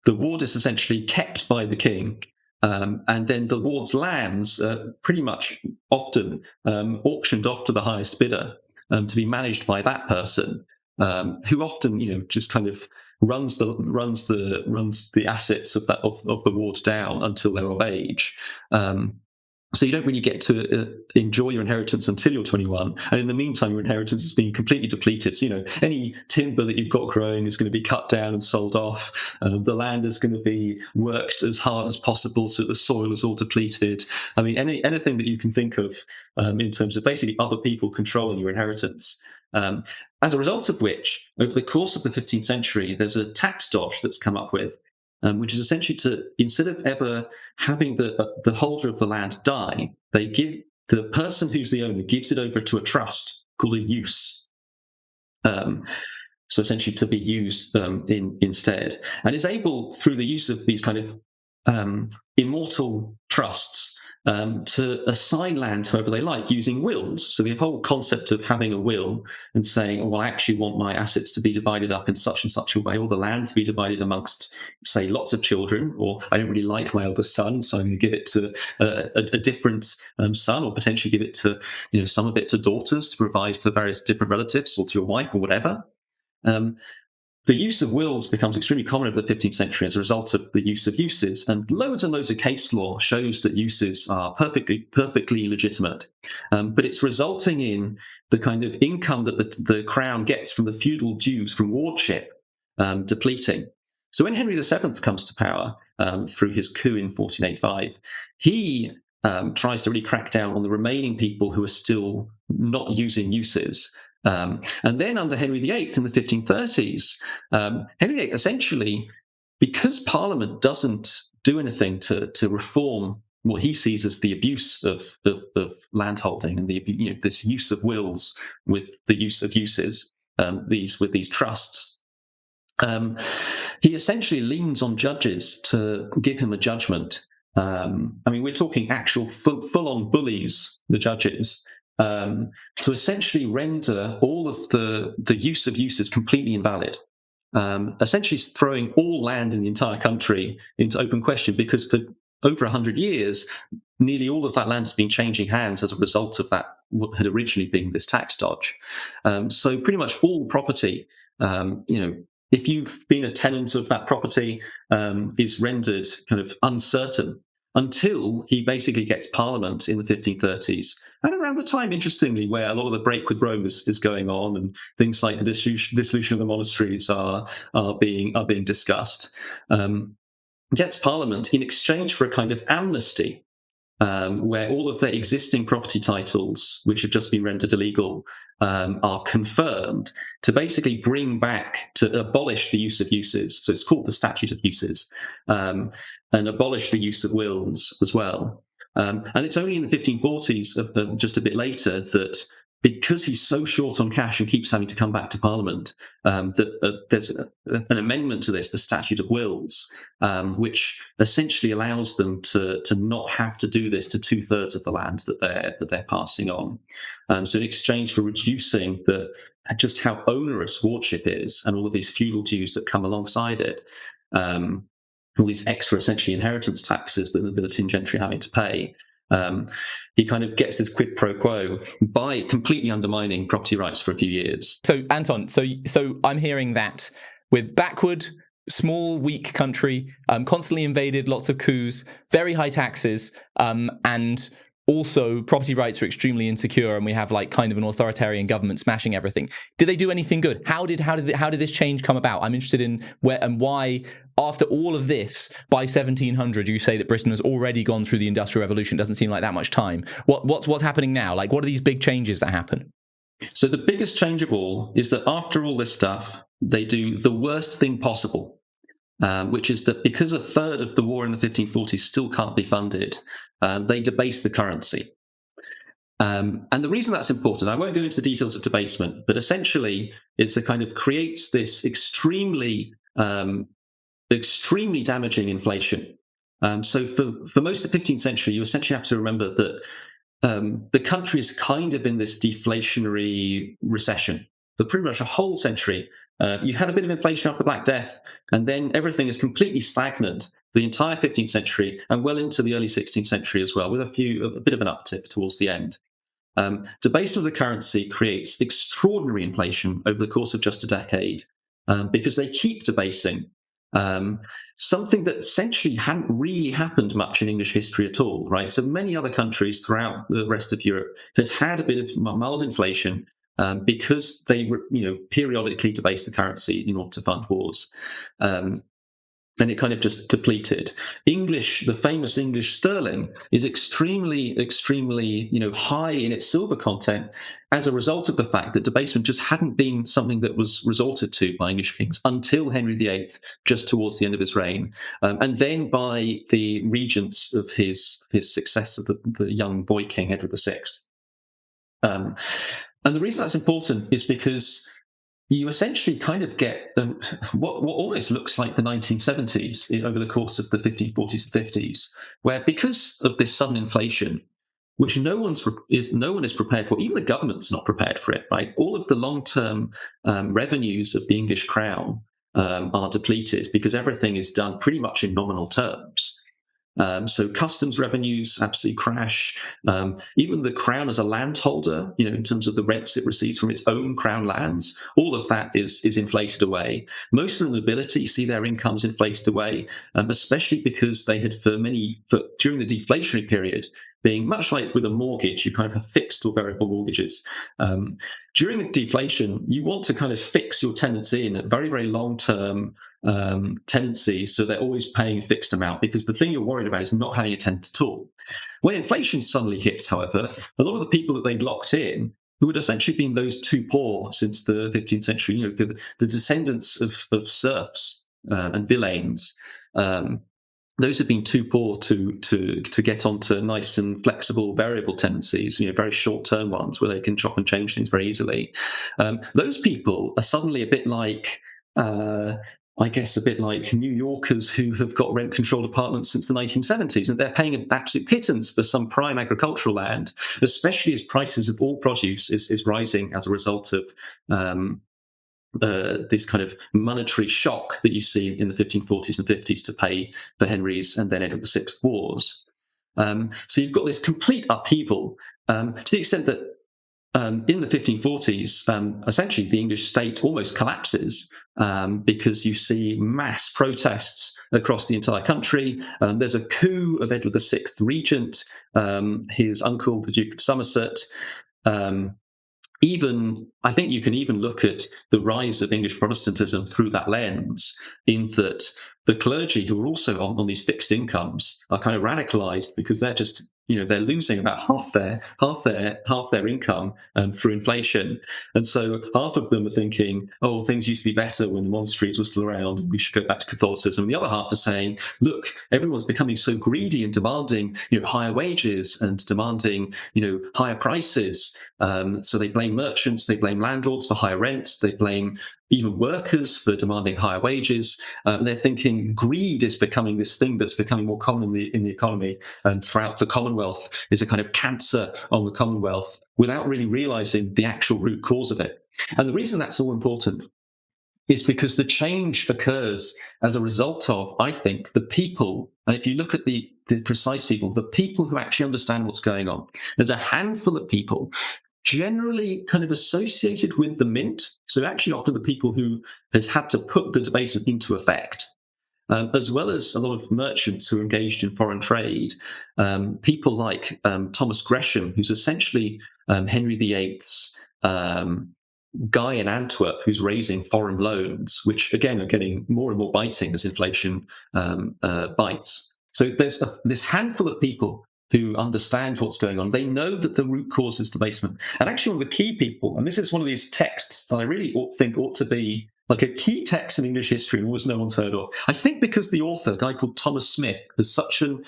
ward is essentially kept by the king, and then the ward's lands are pretty much often auctioned off to the highest bidder to be managed by that person, who often, just kind of runs the assets of the ward down until they're of age. So you don't really get to enjoy your inheritance until you're 21. And in the meantime, your inheritance is being completely depleted. So, any timber that you've got growing is going to be cut down and sold off. The land is going to be worked as hard as possible so that the soil is all depleted. I mean, anything that you can think of in terms of basically other people controlling your inheritance. As a result of which, over the course of the 15th century, there's a tax dodge that's come up with, which is essentially to, instead of ever having the holder of the land die, they give the person who's the owner gives it over to a trust called a use. So essentially to be used instead, and is able, through the use of these kind of immortal trusts, to assign land however they like using wills. So the whole concept of having a will and saying, oh, well, I actually want my assets to be divided up in such and such a way, or the land to be divided amongst, say, lots of children, or I don't really like my eldest son, so I'm going to give it to a different son, or potentially give it to, some of it to daughters to provide for various different relatives, or to your wife, or whatever. The use of wills becomes extremely common over the 15th century as a result of the use of uses, and loads of case law shows that uses are perfectly legitimate. But it's resulting in the kind of income that the crown gets from the feudal dues from wardship depleting. So when Henry VII comes to power through his coup in 1485, he tries to really crack down on the remaining people who are still not using uses. And then under Henry VIII in the 1530s, Henry VIII essentially, because Parliament doesn't do anything to reform what he sees as the abuse of landholding and this use of wills with the use of uses, with these trusts, he essentially leans on judges to give him a judgment. We're talking actual full-on bullies, the judges, to essentially render all of the use of uses completely invalid, essentially throwing all land in the entire country into open question, because for over 100 years, nearly all of that land has been changing hands as a result of that, what had originally been this tax dodge. So pretty much all property, if you've been a tenant of that property, is rendered kind of uncertain, until he basically gets Parliament in the 1530s. And around the time, interestingly, where a lot of the break with Rome is going on, and things like the dissolution of the monasteries are being discussed, gets Parliament in exchange for a kind of amnesty, where all of their existing property titles, which have just been rendered illegal, are confirmed, to basically bring back, to abolish the use of uses. So it's called the Statute of Uses, and abolish the use of wills as well. And it's only in the 1540s, just a bit later, that because he's so short on cash and keeps having to come back to Parliament, that there's an amendment to this, the Statute of Wills, which essentially allows them to not have to do this to 2/3 of the land that they're passing on. So in exchange for reducing just how onerous wardship is and all of these feudal dues that come alongside it, all these extra, essentially, inheritance taxes that the nobility and gentry are having to pay. He kind of gets this quid pro quo by completely undermining property rights for a few years. So, Anton, so I'm hearing that with backward, small, weak country, constantly invaded, lots of coups, very high taxes, and also property rights are extremely insecure, and we have like kind of an authoritarian government smashing everything. Did they do anything good? How did this change come about? I'm interested in where and why, after all of this, by 1700, you say that Britain has already gone through the Industrial Revolution. Doesn't seem like that much time. What's happening now? Like, what are these big changes that happen? So the biggest change of all is that after all this stuff, they do the worst thing possible, which is that because a third of the war in the 1540s still can't be funded, they debase the currency. And the reason that's important, I won't go into the details of debasement, but essentially it's a kind of creates this extremely damaging inflation. So for most of the 15th century, you essentially have to remember that the country is kind of in this deflationary recession. For pretty much a whole century, you had a bit of inflation after the Black Death, and then everything is completely stagnant the entire 15th century and well into the early 16th century as well, with a bit of an uptick towards the end. Debasement of the currency creates extraordinary inflation over the course of just a decade because they keep debasing. Something that essentially hadn't really happened much in English history at all, right? So many other countries throughout the rest of Europe had a bit of mild inflation because they periodically debased the currency in order to fund wars. And it kind of just depleted. The famous English sterling is extremely, extremely, high in its silver content as a result of the fact that debasement just hadn't been something that was resorted to by English kings until Henry VIII, just towards the end of his reign, and then by the regents of his successor, the young boy king Edward VI. And the reason that's important is because you essentially kind of get what almost looks like the 1970s over the course of the 1540s and 50s, where because of this sudden inflation, which no one is prepared for, even the government's not prepared for it, right? All of the long-term revenues of the English crown are depleted because everything is done pretty much in nominal terms. So customs revenues absolutely crash. Even the crown as a landholder, in terms of the rents it receives from its own crown lands, all of that is inflated away. Most of the nobility see their incomes inflated away, especially because they had during the deflationary period, being much like with a mortgage, you kind of have fixed or variable mortgages. During the deflation, you want to kind of fix your tenants in at very, very long-term tenancies, so they're always paying a fixed amount, because the thing you're worried about is not having a tenant at all. When inflation suddenly hits, however, a lot of the people that they'd locked in, who had essentially been those too poor since the 15th century, the descendants of serfs and villeins, those have been too poor to get onto nice and flexible variable tenancies, very short-term ones where they can chop and change things very easily. Those people are suddenly a bit like New Yorkers who have got rent-controlled apartments since the 1970s, and they're paying an absolute pittance for some prime agricultural land, especially as prices of all produce is rising as a result of this kind of monetary shock that you see in the 1540s and 50s to pay for Henry's and then Edward VI wars. So you've got this complete upheaval to the extent that in the 1540s, essentially the English state almost collapses because you see mass protests across the entire country. There's a coup of Edward VI regent, his uncle, the Duke of Somerset. I think you can even look at the rise of English Protestantism through that lens, in that the clergy, who are also on these fixed incomes, are kind of radicalized because they're just, they're losing about half their income through inflation. And so half of them are thinking, oh, things used to be better when the monasteries were still around, we should go back to Catholicism. The other half are saying, look, everyone's becoming so greedy and demanding, higher wages and demanding, higher prices. So they blame merchants, they blame landlords for higher rents, they blame even workers for demanding higher wages. They're thinking greed is becoming this thing that's becoming more common in the economy, and throughout the Commonwealth is a kind of cancer on the Commonwealth, without really realizing the actual root cause of it. And the reason that's all important is because the change occurs as a result of, I think, the people. And if you look at the precise people, the people who actually understand what's going on, there's a handful of people generally kind of associated with the mint. So actually often the people who has had to put the debasement into effect, as well as a lot of merchants who are engaged in foreign trade, people like Thomas Gresham, who's essentially Henry VIII's guy in Antwerp who's raising foreign loans, which again are getting more and more biting as inflation bites. So there's this handful of people who understand what's going on. They know that the root cause is debasement. And actually one of the key people, and this is one of these texts that I really think ought to be like a key text in English history and almost no one's heard of. I think because the author, a guy called Thomas Smith, has such an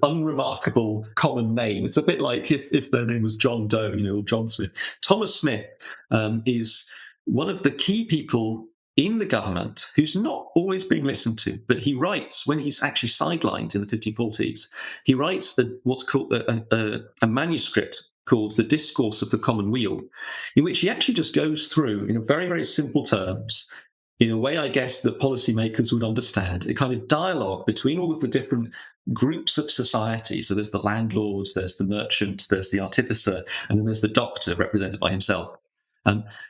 unremarkable common name. It's a bit like if their name was John Doe, or John Smith. Thomas Smith is one of the key people in the government who's not always being listened to, but he writes, when he's actually sidelined in the 1540s, he writes what's called a manuscript called the Discourse of the Common Weal, in which he actually just goes through, in very, very simple terms, in a way I guess that policymakers would understand, a kind of dialogue between all of the different groups of society. So there's the landlords, there's the merchant, there's the artificer, and then there's the doctor represented by himself,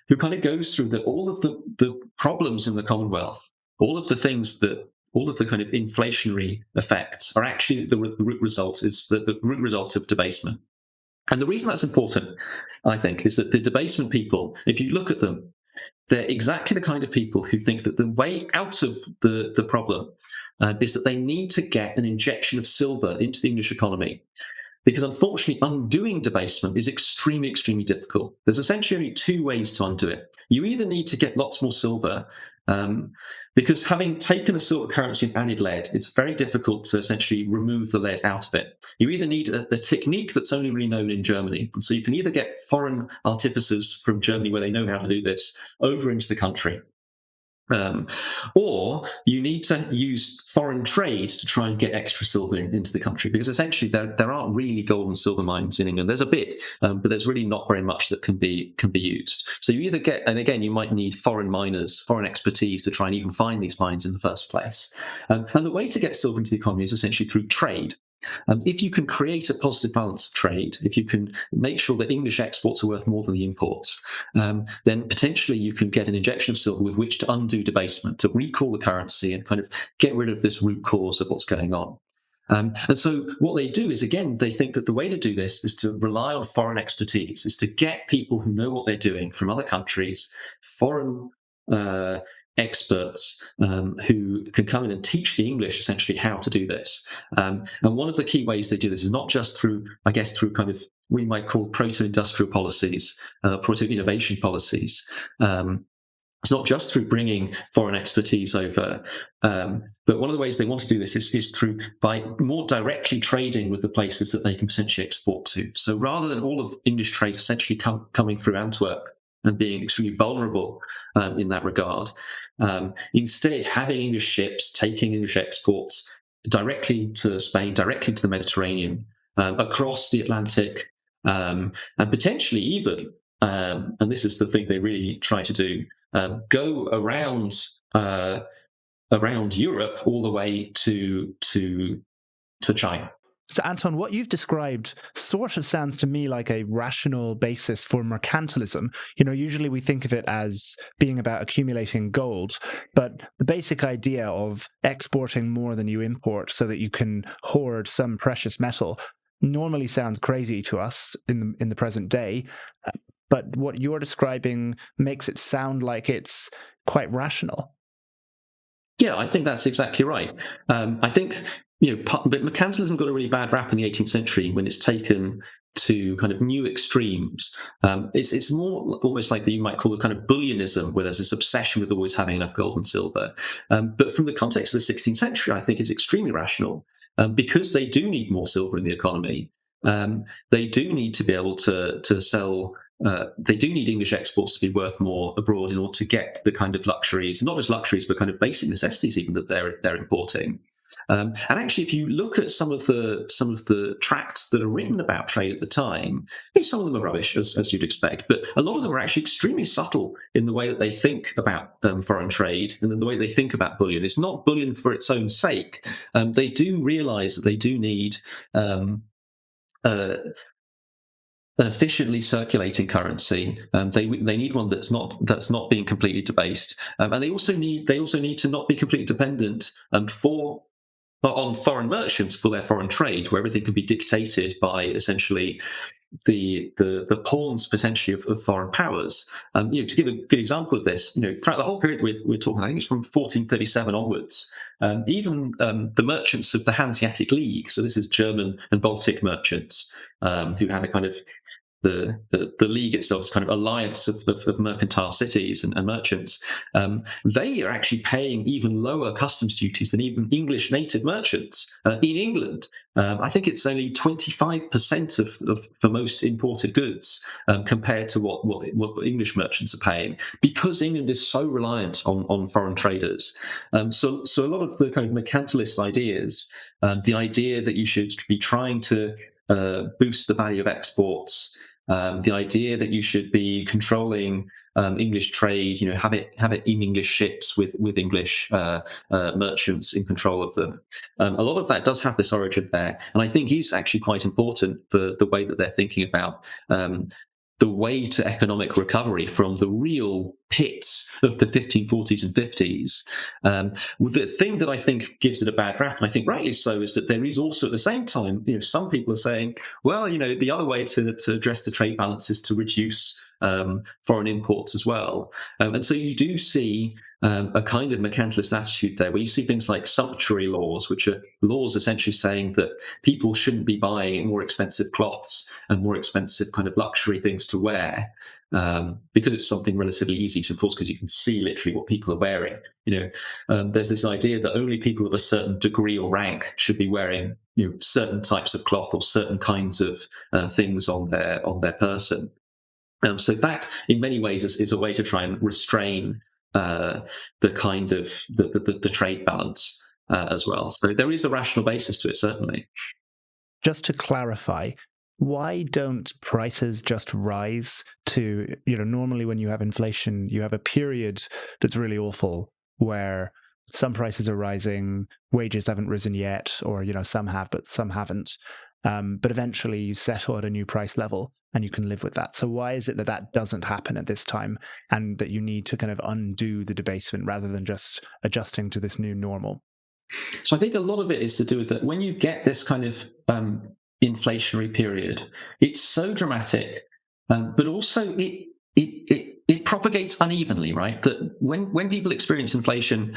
who kind of goes through all of the problems in the Commonwealth, all of the things that, all of the kind of inflationary effects are actually the root result is the root result of debasement. And the reason that's important, I think, is that the debasement people, if you look at them, they're exactly the kind of people who think that the way out of the problem is that they need to get an injection of silver into the English economy. Because unfortunately, undoing debasement is extremely, extremely difficult. There's essentially only two ways to undo it. You either need to get lots more silver, because having taken a silver currency and added lead, it's very difficult to essentially remove the lead out of it. You either need a technique that's only really known in Germany. And so you can either get foreign artificers from Germany where they know how to do this over into the country. Or you need to use foreign trade to try and get extra silver into the country, because essentially there aren't really gold and silver mines in England. There's a bit, but there's really not very much that can be used. So you either get, and again, you might need foreign miners, foreign expertise to try and even find these mines in the first place. And the way to get silver into the economy is essentially through trade. If you can create a positive balance of trade, if you can make sure that English exports are worth more than the imports, then potentially you can get an injection of silver with which to undo debasement, to recall the currency and kind of get rid of this root cause of what's going on. And so what they do is, again, they think that the way to do this is to rely on foreign expertise, is to get people who know what they're doing from other countries, foreign experts who can come in and teach the English essentially how to do this. And one of the key ways they do this is not just through kind of, we might call proto-industrial policies, proto-innovation policies. It's not just through bringing foreign expertise over, but one of the ways they want to do this is through by more directly trading with the places that they can potentially export to. So rather than all of English trade essentially coming through Antwerp and being extremely vulnerable in that regard, instead having English ships taking English exports directly to Spain, directly to the Mediterranean, across the Atlantic, and potentially even, and this is the thing they really try to do, go around Europe all the way to China. So, Anton, what you've described sort of sounds to me like a rational basis for mercantilism. Usually we think of it as being about accumulating gold, but the basic idea of exporting more than you import so that you can hoard some precious metal normally sounds crazy to us in the present day. But what you're describing makes it sound like it's quite rational. Yeah, I think that's exactly right. I think, but mercantilism got a really bad rap in the 18th century when it's taken to kind of new extremes. It's more almost like you might call it kind of bullionism, where there's this obsession with always having enough gold and silver. But from the context of the 16th century, I think it's extremely rational, because they do need more silver in the economy. They do need to be able to sell. They do need English exports to be worth more abroad in order to get the kind of luxuries, not just luxuries, but kind of basic necessities even that they're importing. And actually, if you look at some of the tracts that are written about trade at the time, some of them are rubbish, as you'd expect, but a lot of them are actually extremely subtle in the way that they think about foreign trade and in the way they think about bullion. It's not bullion for its own sake. They do realise that they do need an efficiently circulating currency. They need one that's not being completely debased, and they also need to not be completely dependent on foreign merchants for their foreign trade, where everything can be dictated by essentially the pawns potentially of foreign powers. To give a good example of this, throughout the whole period we're talking, I think it's from 1437 onwards. Even the merchants of the Hanseatic League, so this is German and Baltic merchants, who had a kind of the league itself is kind of alliance of mercantile cities and merchants. They are actually paying even lower customs duties than even English native merchants in England. I think it's only 25% for most imported goods compared to what English merchants are paying, because England is so reliant on foreign traders. So a lot of the kind of mercantilist ideas, the idea that you should be trying to boost the value of exports, the idea that you should be controlling English trade, have it in English ships with English merchants in control of them. A lot of that does have this origin there, and I think is actually quite important for the way that they're thinking about the way to economic recovery from the real pits of the 1540s and 50s. The thing that I think gives it a bad rap, and I think rightly so, is that there is also at the same time, some people are saying, well, the other way to address the trade balance is to reduce foreign imports as well. And so you do see a kind of mercantilist attitude there, where you see things like sumptuary laws, which are laws essentially saying that people shouldn't be buying more expensive cloths and more expensive kind of luxury things to wear, because it's something relatively easy to enforce, because you can see literally what people are wearing. There's this idea that only people of a certain degree or rank should be wearing certain types of cloth or certain kinds of things on their person. So that, in many ways, is a way to try and restrain the kind of the trade balance as well. So there is a rational basis to it, certainly. Just to clarify, why don't prices just rise to, normally when you have inflation, you have a period that's really awful where some prices are rising, wages haven't risen yet, or, some have, but some haven't. But eventually you settle at a new price level and you can live with that. So why is it that doesn't happen at this time, and that you need to kind of undo the debasement rather than just adjusting to this new normal? So I think a lot of it is to do with that when you get this kind of inflationary period, it's so dramatic, but also it propagates unevenly, right? That when people experience inflation,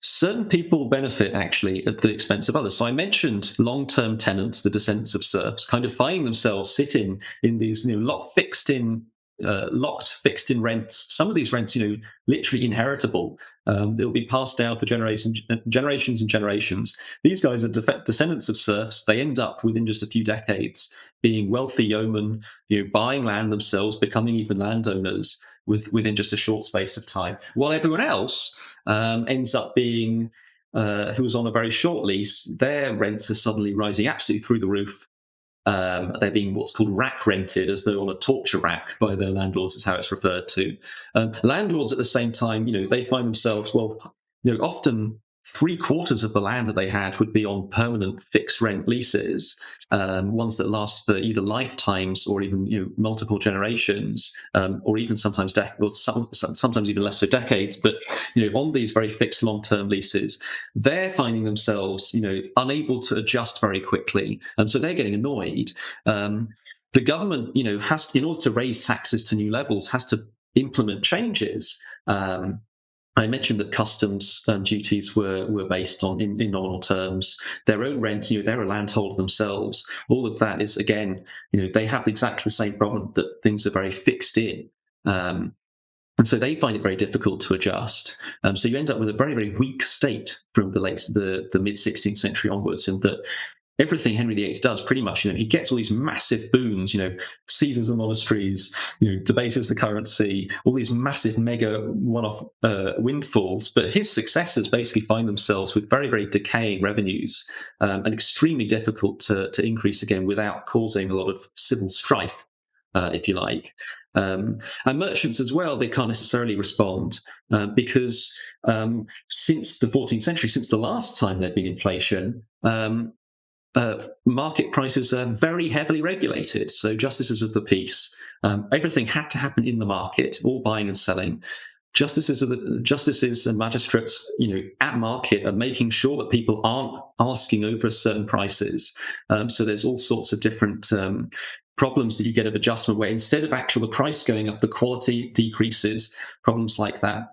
certain people benefit actually at the expense of others. So I mentioned long-term tenants, the descendants of serfs, kind of finding themselves sitting in these locked fixed in rents. Some of these rents, literally inheritable. They'll be passed down for generations and generations. These guys are descendants of serfs. They end up within just a few decades being wealthy yeomen, buying land themselves, becoming even landowners within just a short space of time, while everyone else ends up being who was on a very short lease. Their rents are suddenly rising absolutely through the roof. They're being what's called rack rented, as though on a torture rack by their landlords, is how it's referred to. Landlords at the same time, they find themselves, often 3/4 of the land that they had would be on permanent fixed rent leases, ones that last for either lifetimes or even multiple generations, or even sometimes sometimes even less so decades. But on these very fixed long-term leases, they're finding themselves unable to adjust very quickly, and so they're getting annoyed. The government has, in order to raise taxes to new levels, has to implement changes. I mentioned that customs duties were based on in nominal terms. Their own rent, they're a landholder themselves. All of that is, again, they have exactly the same problem, that things are very fixed in. And so they find it very difficult to adjust. So you end up with a very, very weak state from the mid 16th century onwards, and that everything Henry VIII does, pretty much, he gets all these massive boons, seizes the monasteries, debases the currency, all these massive mega one-off windfalls. But his successors basically find themselves with very, very decaying revenues and extremely difficult to increase again without causing a lot of civil strife, if you like. And merchants as well, they can't necessarily respond because since the 14th century, since the last time there'd been inflation, market prices are very heavily regulated. So justices of the peace, everything had to happen in the market, all buying and selling. Justices and magistrates, at market are making sure that people aren't asking over certain prices. So there's all sorts of different problems that you get of adjustment where instead of the price going up, the quality decreases, problems like that.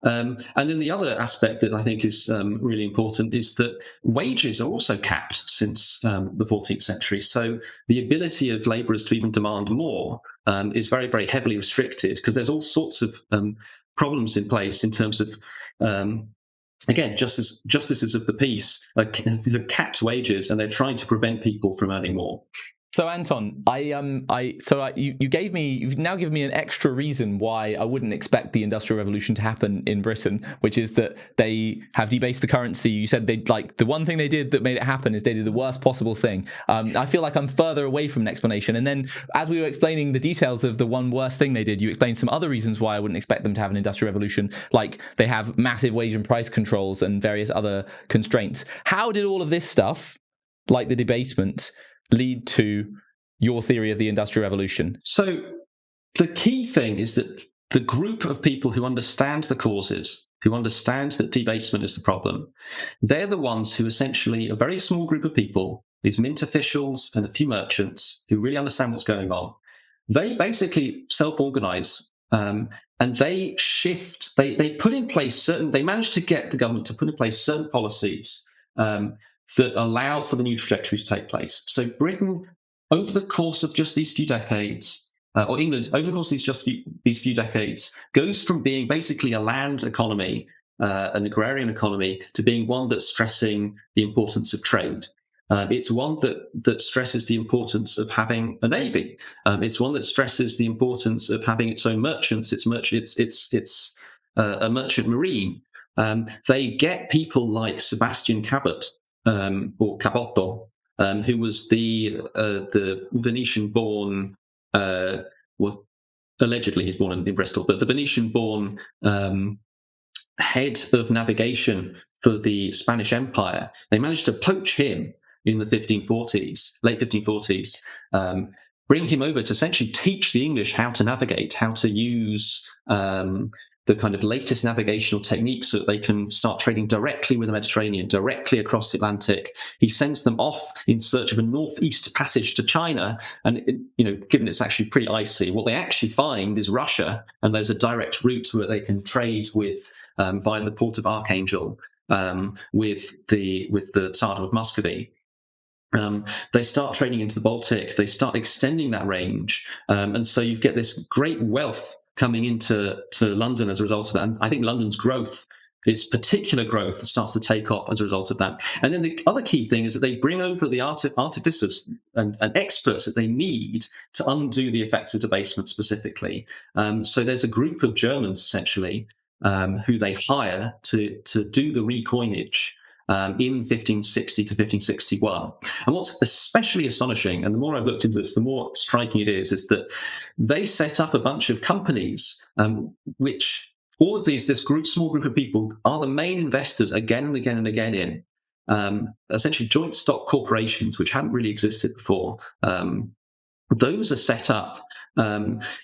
And then the other aspect that I think is really important is that wages are also capped since the 14th century. So the ability of labourers to even demand more is very, very heavily restricted because there's all sorts of problems in place in terms of, again, justices of the peace have capped wages and they're trying to prevent people from earning more. So Anton, you've now given me an extra reason why I wouldn't expect the Industrial Revolution to happen in Britain, which is that they have debased the currency. You said the one thing they did that made it happen is they did the worst possible thing. I feel like I'm further away from an explanation. And then as we were explaining the details of the one worst thing they did, you explained some other reasons why I wouldn't expect them to have an Industrial Revolution, like they have massive wage and price controls and various other constraints. How did all of this stuff, like the debasement, lead to your theory of the Industrial Revolution? So the key thing is that the group of people who understand the causes, who understand that debasement is the problem, they're the ones who essentially, a very small group of people, these mint officials and a few merchants who really understand what's going on, they basically self-organize and they shift, they put in place they manage to get the government to put in place certain policies that allow for the new trajectory to take place. So Britain, over the course of just these few decades, or England, over the course of these few decades, goes from being basically a land economy, an agrarian economy, to being one that's stressing the importance of trade. It's one that stresses the importance of having a navy. It's one that stresses the importance of having its own merchants. It's a merchant marine. They get people like Sebastian Cabot, or Cabotto, who was the Venetian-born, allegedly he's born in Bristol, but the Venetian-born head of navigation for the Spanish Empire. They managed to poach him in the late 1540s, bring him over to essentially teach the English how to navigate, how to use the kind of latest navigational techniques so that they can start trading directly with the Mediterranean, directly across the Atlantic. He sends them off in search of a northeast passage to China. And, given it's actually pretty icy, what they actually find is Russia. And there's a direct route where they can trade with via the port of Archangel with the Tsar of Muscovy. They start trading into the Baltic. They start extending that range. And so you get this great wealth coming into London as a result of that. And I think London's growth, its particular growth, starts to take off as a result of that. And then the other key thing is that they bring over the artificers and experts that they need to undo the effects of debasement specifically. So there's a group of Germans, essentially, who they hire to do the recoinage in 1560 to 1561. And what's especially astonishing, and the more I've looked into this, the more striking it is that they set up a bunch of companies, which all of this small group of people are the main investors again and again and again in, essentially joint stock corporations, which hadn't really existed before. Those are set up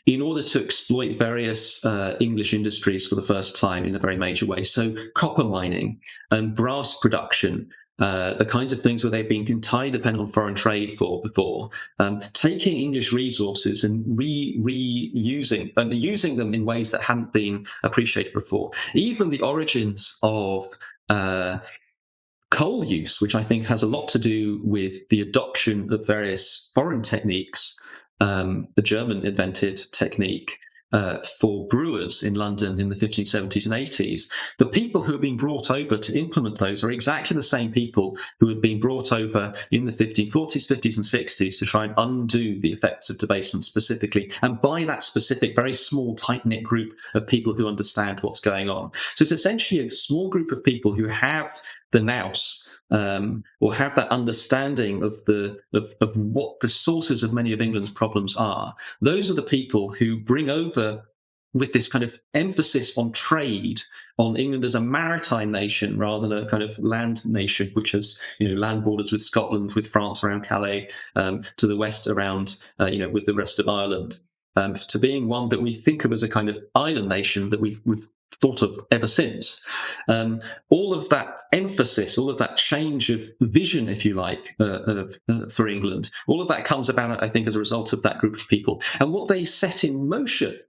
in order to exploit various English industries for the first time in a very major way. So copper mining and brass production, the kinds of things where they've been entirely dependent on foreign trade for before, taking English resources and using them in ways that hadn't been appreciated before. Even the origins of coal use, which I think has a lot to do with the adoption of various foreign techniques. The German invented technique for brewers in London in the 1570s and 80s, the people who have been brought over to implement those are exactly the same people who had been brought over in the 1540s, 50s, and 60s to try and undo the effects of debasement specifically, and by that specific, very small, tight-knit group of people who understand what's going on. So it's essentially a small group of people who have the nous, or have that understanding of what the sources of many of England's problems are. Those are the people who bring over, with this kind of emphasis on trade, on England as a maritime nation rather than a kind of land nation, which has land borders with Scotland, with France around Calais, to the west around with the rest of Ireland, to being one that we think of as a kind of island nation that we've thought of ever since. All of that emphasis, all of that change of vision, if you like, for England, all of that comes about, I think, as a result of that group of people. And what they set in motion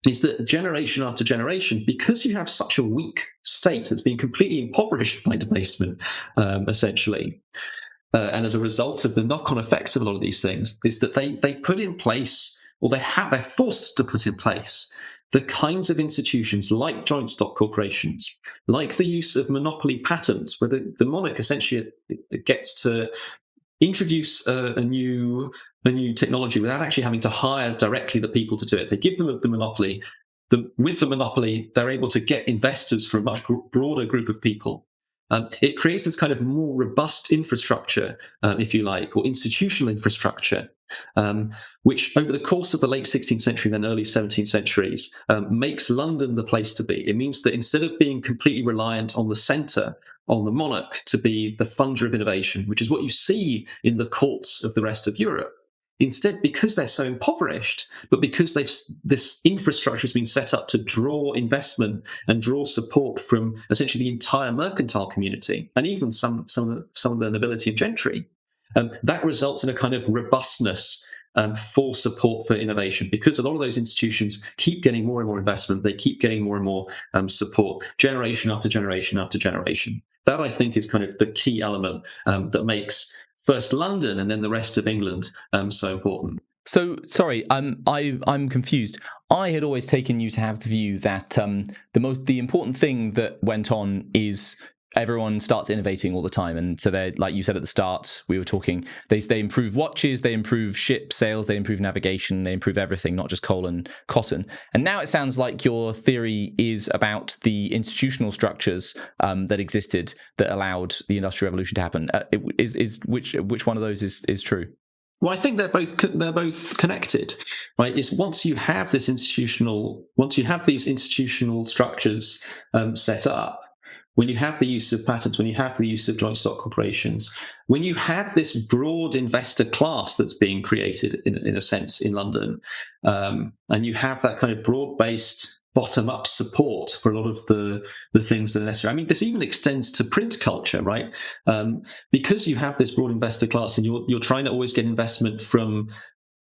is that generation after generation, because you have such a weak state that's been completely impoverished by debasement, essentially, and as a result of the knock-on effects of a lot of these things, is that they put in place, or they're forced to put in place, the kinds of institutions like joint stock corporations, like the use of monopoly patents, where the monarch essentially gets to introduce a new technology without actually having to hire directly the people to do it. They give them the monopoly. With the monopoly, they're able to get investors from a much broader group of people. It creates this kind of more robust infrastructure, if you like, or institutional infrastructure, which over the course of the late 16th century and then early 17th centuries makes London the place to be. It means that instead of being completely reliant on the centre, on the monarch to be the funder of innovation, which is what you see in the courts of the rest of Europe, instead, because they're so impoverished, but because this infrastructure has been set up to draw investment and draw support from essentially the entire mercantile community and even some of the nobility and gentry, that results in a kind of robustness for support for innovation, because a lot of those institutions keep getting more and more investment, they keep getting more and more support, generation after generation after generation. That, I think, is kind of the key element that makes first London and then the rest of England so important. So, sorry, I'm confused. I had always taken you to have the view that the important thing that went on is everyone starts innovating all the time, and so they, like you said at the start, we were talking. They improve watches, they improve ship sails, they improve navigation, they improve everything, not just coal and cotton. And now it sounds like your theory is about the institutional structures that existed that allowed the Industrial Revolution to happen. Which one of those is true? Well, I think they're both connected, right? It's once you have these institutional structures set up, when you have the use of patents, when you have the use of joint stock corporations, when you have this broad investor class that's being created in a sense in London, and you have that kind of broad-based bottom-up support for a lot of the things that are necessary. I mean, this even extends to print culture, right? Because you have this broad investor class and you're trying to always get investment from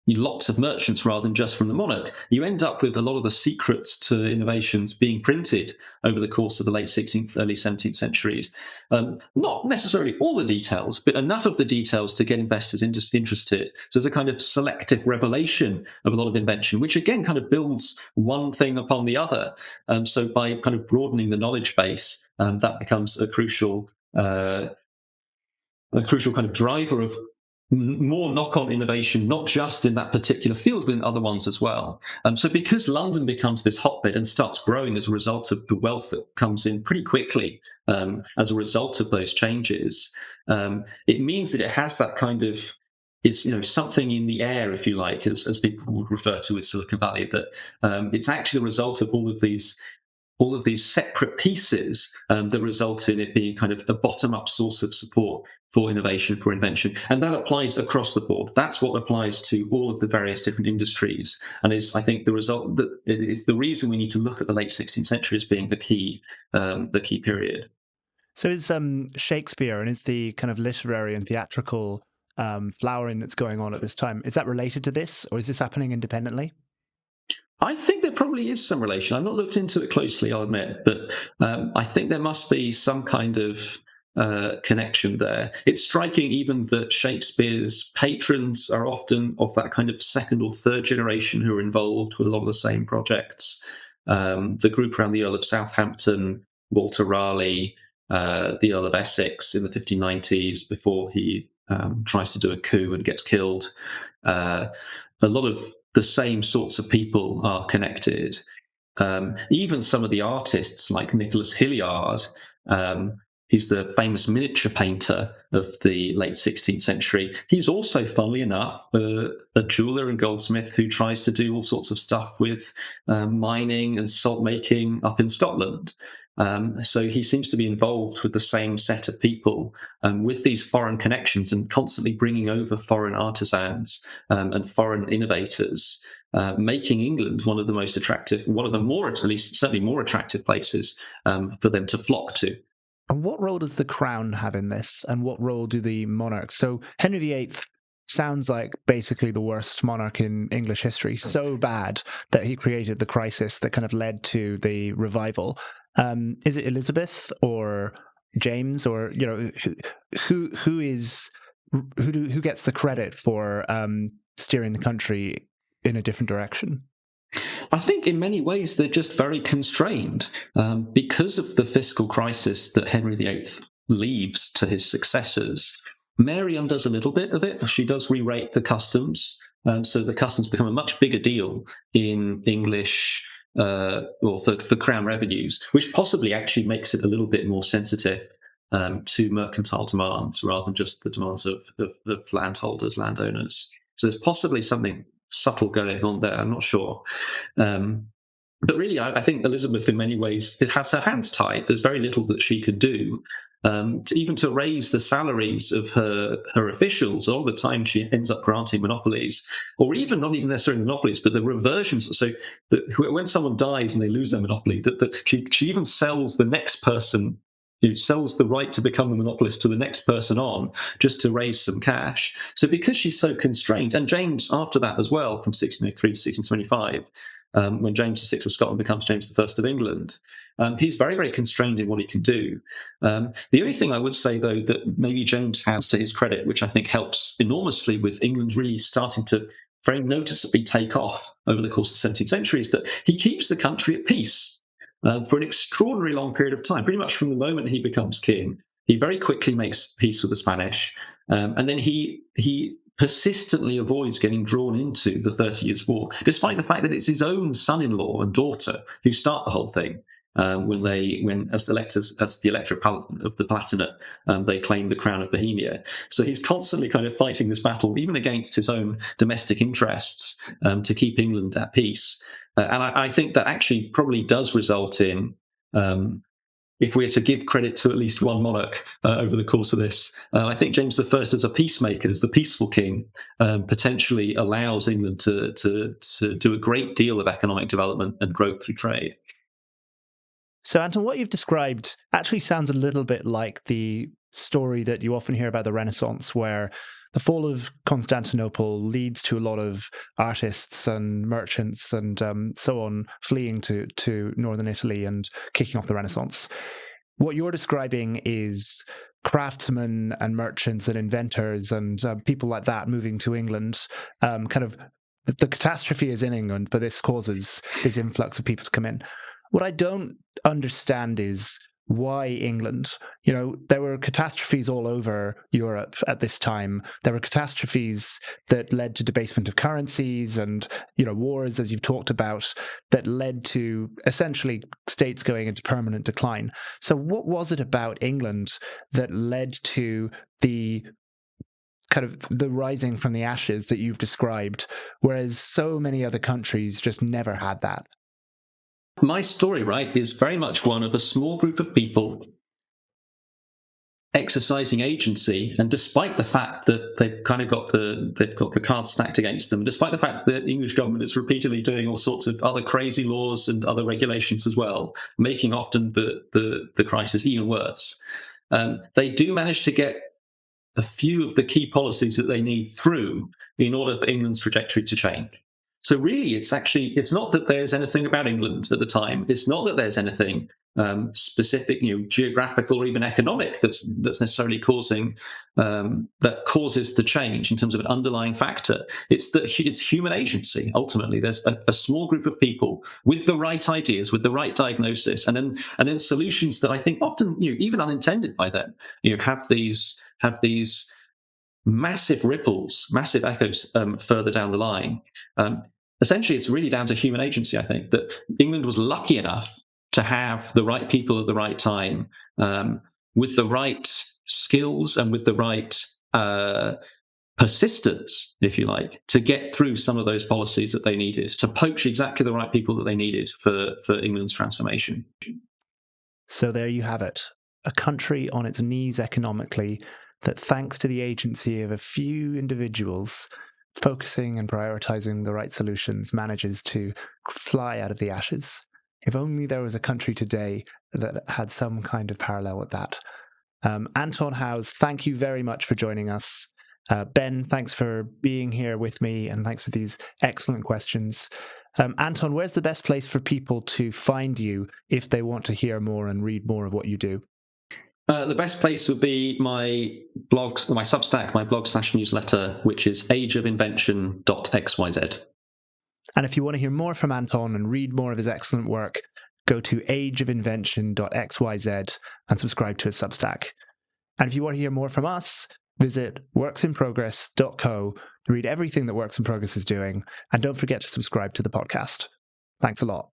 lots of merchants rather than just from the monarch, you end up with a lot of the secrets to innovations being printed over the course of the late 16th, early 17th centuries. Not necessarily all the details, but enough of the details to get investors interested. So there's a kind of selective revelation of a lot of invention, which again kind of builds one thing upon the other. So by kind of broadening the knowledge base, that becomes a crucial kind of driver of more knock-on innovation, not just in that particular field, but in other ones as well. So because London becomes this hotbed and starts growing as a result of the wealth that comes in pretty quickly as a result of those changes, it means that it has that kind of, it's something in the air, if you like, as people would refer to as Silicon Valley, that it's actually the result of all of these separate pieces that result in it being kind of a bottom-up source of support for innovation, for invention. And that applies across the board. That's what applies to all of the various different industries, and is, I think, the result that is the reason we need to look at the late 16th century as being the key period. So is Shakespeare and is the kind of literary and theatrical flowering that's going on at this time, is that related to this, or is this happening independently? I think there probably is some relation. I've not looked into it closely, I'll admit, but I think there must be some kind of connection there. It's striking even that Shakespeare's patrons are often of that kind of second or third generation who are involved with a lot of the same projects. The group around the Earl of Southampton, Walter Raleigh, the Earl of Essex in the 1590s before he tries to do a coup and gets killed. A lot of the same sorts of people are connected. Even some of the artists like Nicholas Hilliard, he's the famous miniature painter of the late 16th century. He's also, funnily enough, a jeweler and goldsmith who tries to do all sorts of stuff with mining and salt making up in Scotland. So he seems to be involved with the same set of people with these foreign connections and constantly bringing over foreign artisans and foreign innovators, making England one of the most attractive, one of the more, at least certainly more attractive places for them to flock to. And what role does the crown have in this? And what role do the monarchs? So Henry VIII sounds like basically the worst monarch in English history, so bad that he created the crisis that kind of led to the revival. Is it Elizabeth or James, or who gets the credit for steering the country in a different direction? I think in many ways they're just very constrained because of the fiscal crisis that Henry VIII leaves to his successors. Mary undoes a little bit of it. She does re-rate the customs, so the customs become a much bigger deal in English for crown revenues, which possibly actually makes it a little bit more sensitive to mercantile demands rather than just the demands of landholders, landowners. So there's possibly something subtle going on there. I'm not sure. But really, I think Elizabeth, in many ways, it has her hands tied. There's very little that she could do. Even to raise the salaries of her officials. All the time she ends up granting monopolies, or even not even necessarily monopolies, but the reversions. So when someone dies and they lose their monopoly, she even sells the next person, sells the right to become the monopolist to the next person on, just to raise some cash. So because she's so constrained, and James after that as well, from 1603 to 1625, when James VI of Scotland becomes James I of England, he's very, very constrained in what he can do. The only thing I would say, though, that maybe James has to his credit, which I think helps enormously with England really starting to very noticeably take off over the course of the 17th century, is that he keeps the country at peace for an extraordinary long period of time. Pretty much from the moment he becomes king, he very quickly makes peace with the Spanish, and then he persistently avoids getting drawn into the 30 Years' War, despite the fact that it's his own son-in-law and daughter who start the whole thing. When as the electorate of the Palatinate, they claim the crown of Bohemia. So he's constantly kind of fighting this battle, even against his own domestic interests, to keep England at peace. And I think that actually probably does result in, if we're to give credit to at least one monarch over the course of this, I think James I as a peacemaker, as the peaceful king, potentially allows England to do a great deal of economic development and growth through trade. So, Anton, what you've described actually sounds a little bit like the story that you often hear about the Renaissance, where the fall of Constantinople leads to a lot of artists and merchants and so on fleeing to northern Italy and kicking off the Renaissance. What you're describing is craftsmen and merchants and inventors and people like that moving to England. Kind of the catastrophe is in England, but this causes this influx of people to come in. What I don't understand is why England? There were catastrophes all over Europe at this time. There were catastrophes that led to debasement of currencies and, wars, as you've talked about, that led to essentially states going into permanent decline. So what was it about England that led to the kind of the rising from the ashes that you've described, whereas so many other countries just never had that? My story, right, is very much one of a small group of people exercising agency, and despite the fact that they've got the cards stacked against them, despite the fact that the English government is repeatedly doing all sorts of other crazy laws and other regulations as well, making often the crisis even worse, they do manage to get a few of the key policies that they need through in order for England's trajectory to change. So really, it's not that there's anything about England at the time. It's not that there's anything specific, geographical or even economic that's necessarily causing that causes the change in terms of an underlying factor. It's human agency. Ultimately, there's a small group of people with the right ideas, with the right diagnosis, and then solutions that I think often, even unintended by them, have these massive ripples, massive echoes further down the line. Essentially, it's really down to human agency. I think that England was lucky enough to have the right people at the right time, with the right skills and with the right persistence, if you like, to get through some of those policies that they needed, to poach exactly the right people that they needed for England's transformation. So there you have it, a country on its knees economically that, thanks to the agency of a few individuals focusing and prioritizing the right solutions, manages to fly out of the ashes. If only there was a country today that had some kind of parallel with that. Anton Howes, thank you very much for joining us. Ben, thanks for being here with me, and thanks for these excellent questions. Anton, where's the best place for people to find you if they want to hear more and read more of what you do? The best place would be my blog, my Substack, my blog/newsletter, which is ageofinvention.xyz. And if you want to hear more from Anton and read more of his excellent work, go to ageofinvention.xyz and subscribe to his Substack. And if you want to hear more from us, visit worksinprogress.co to read everything that Works in Progress is doing. And don't forget to subscribe to the podcast. Thanks a lot.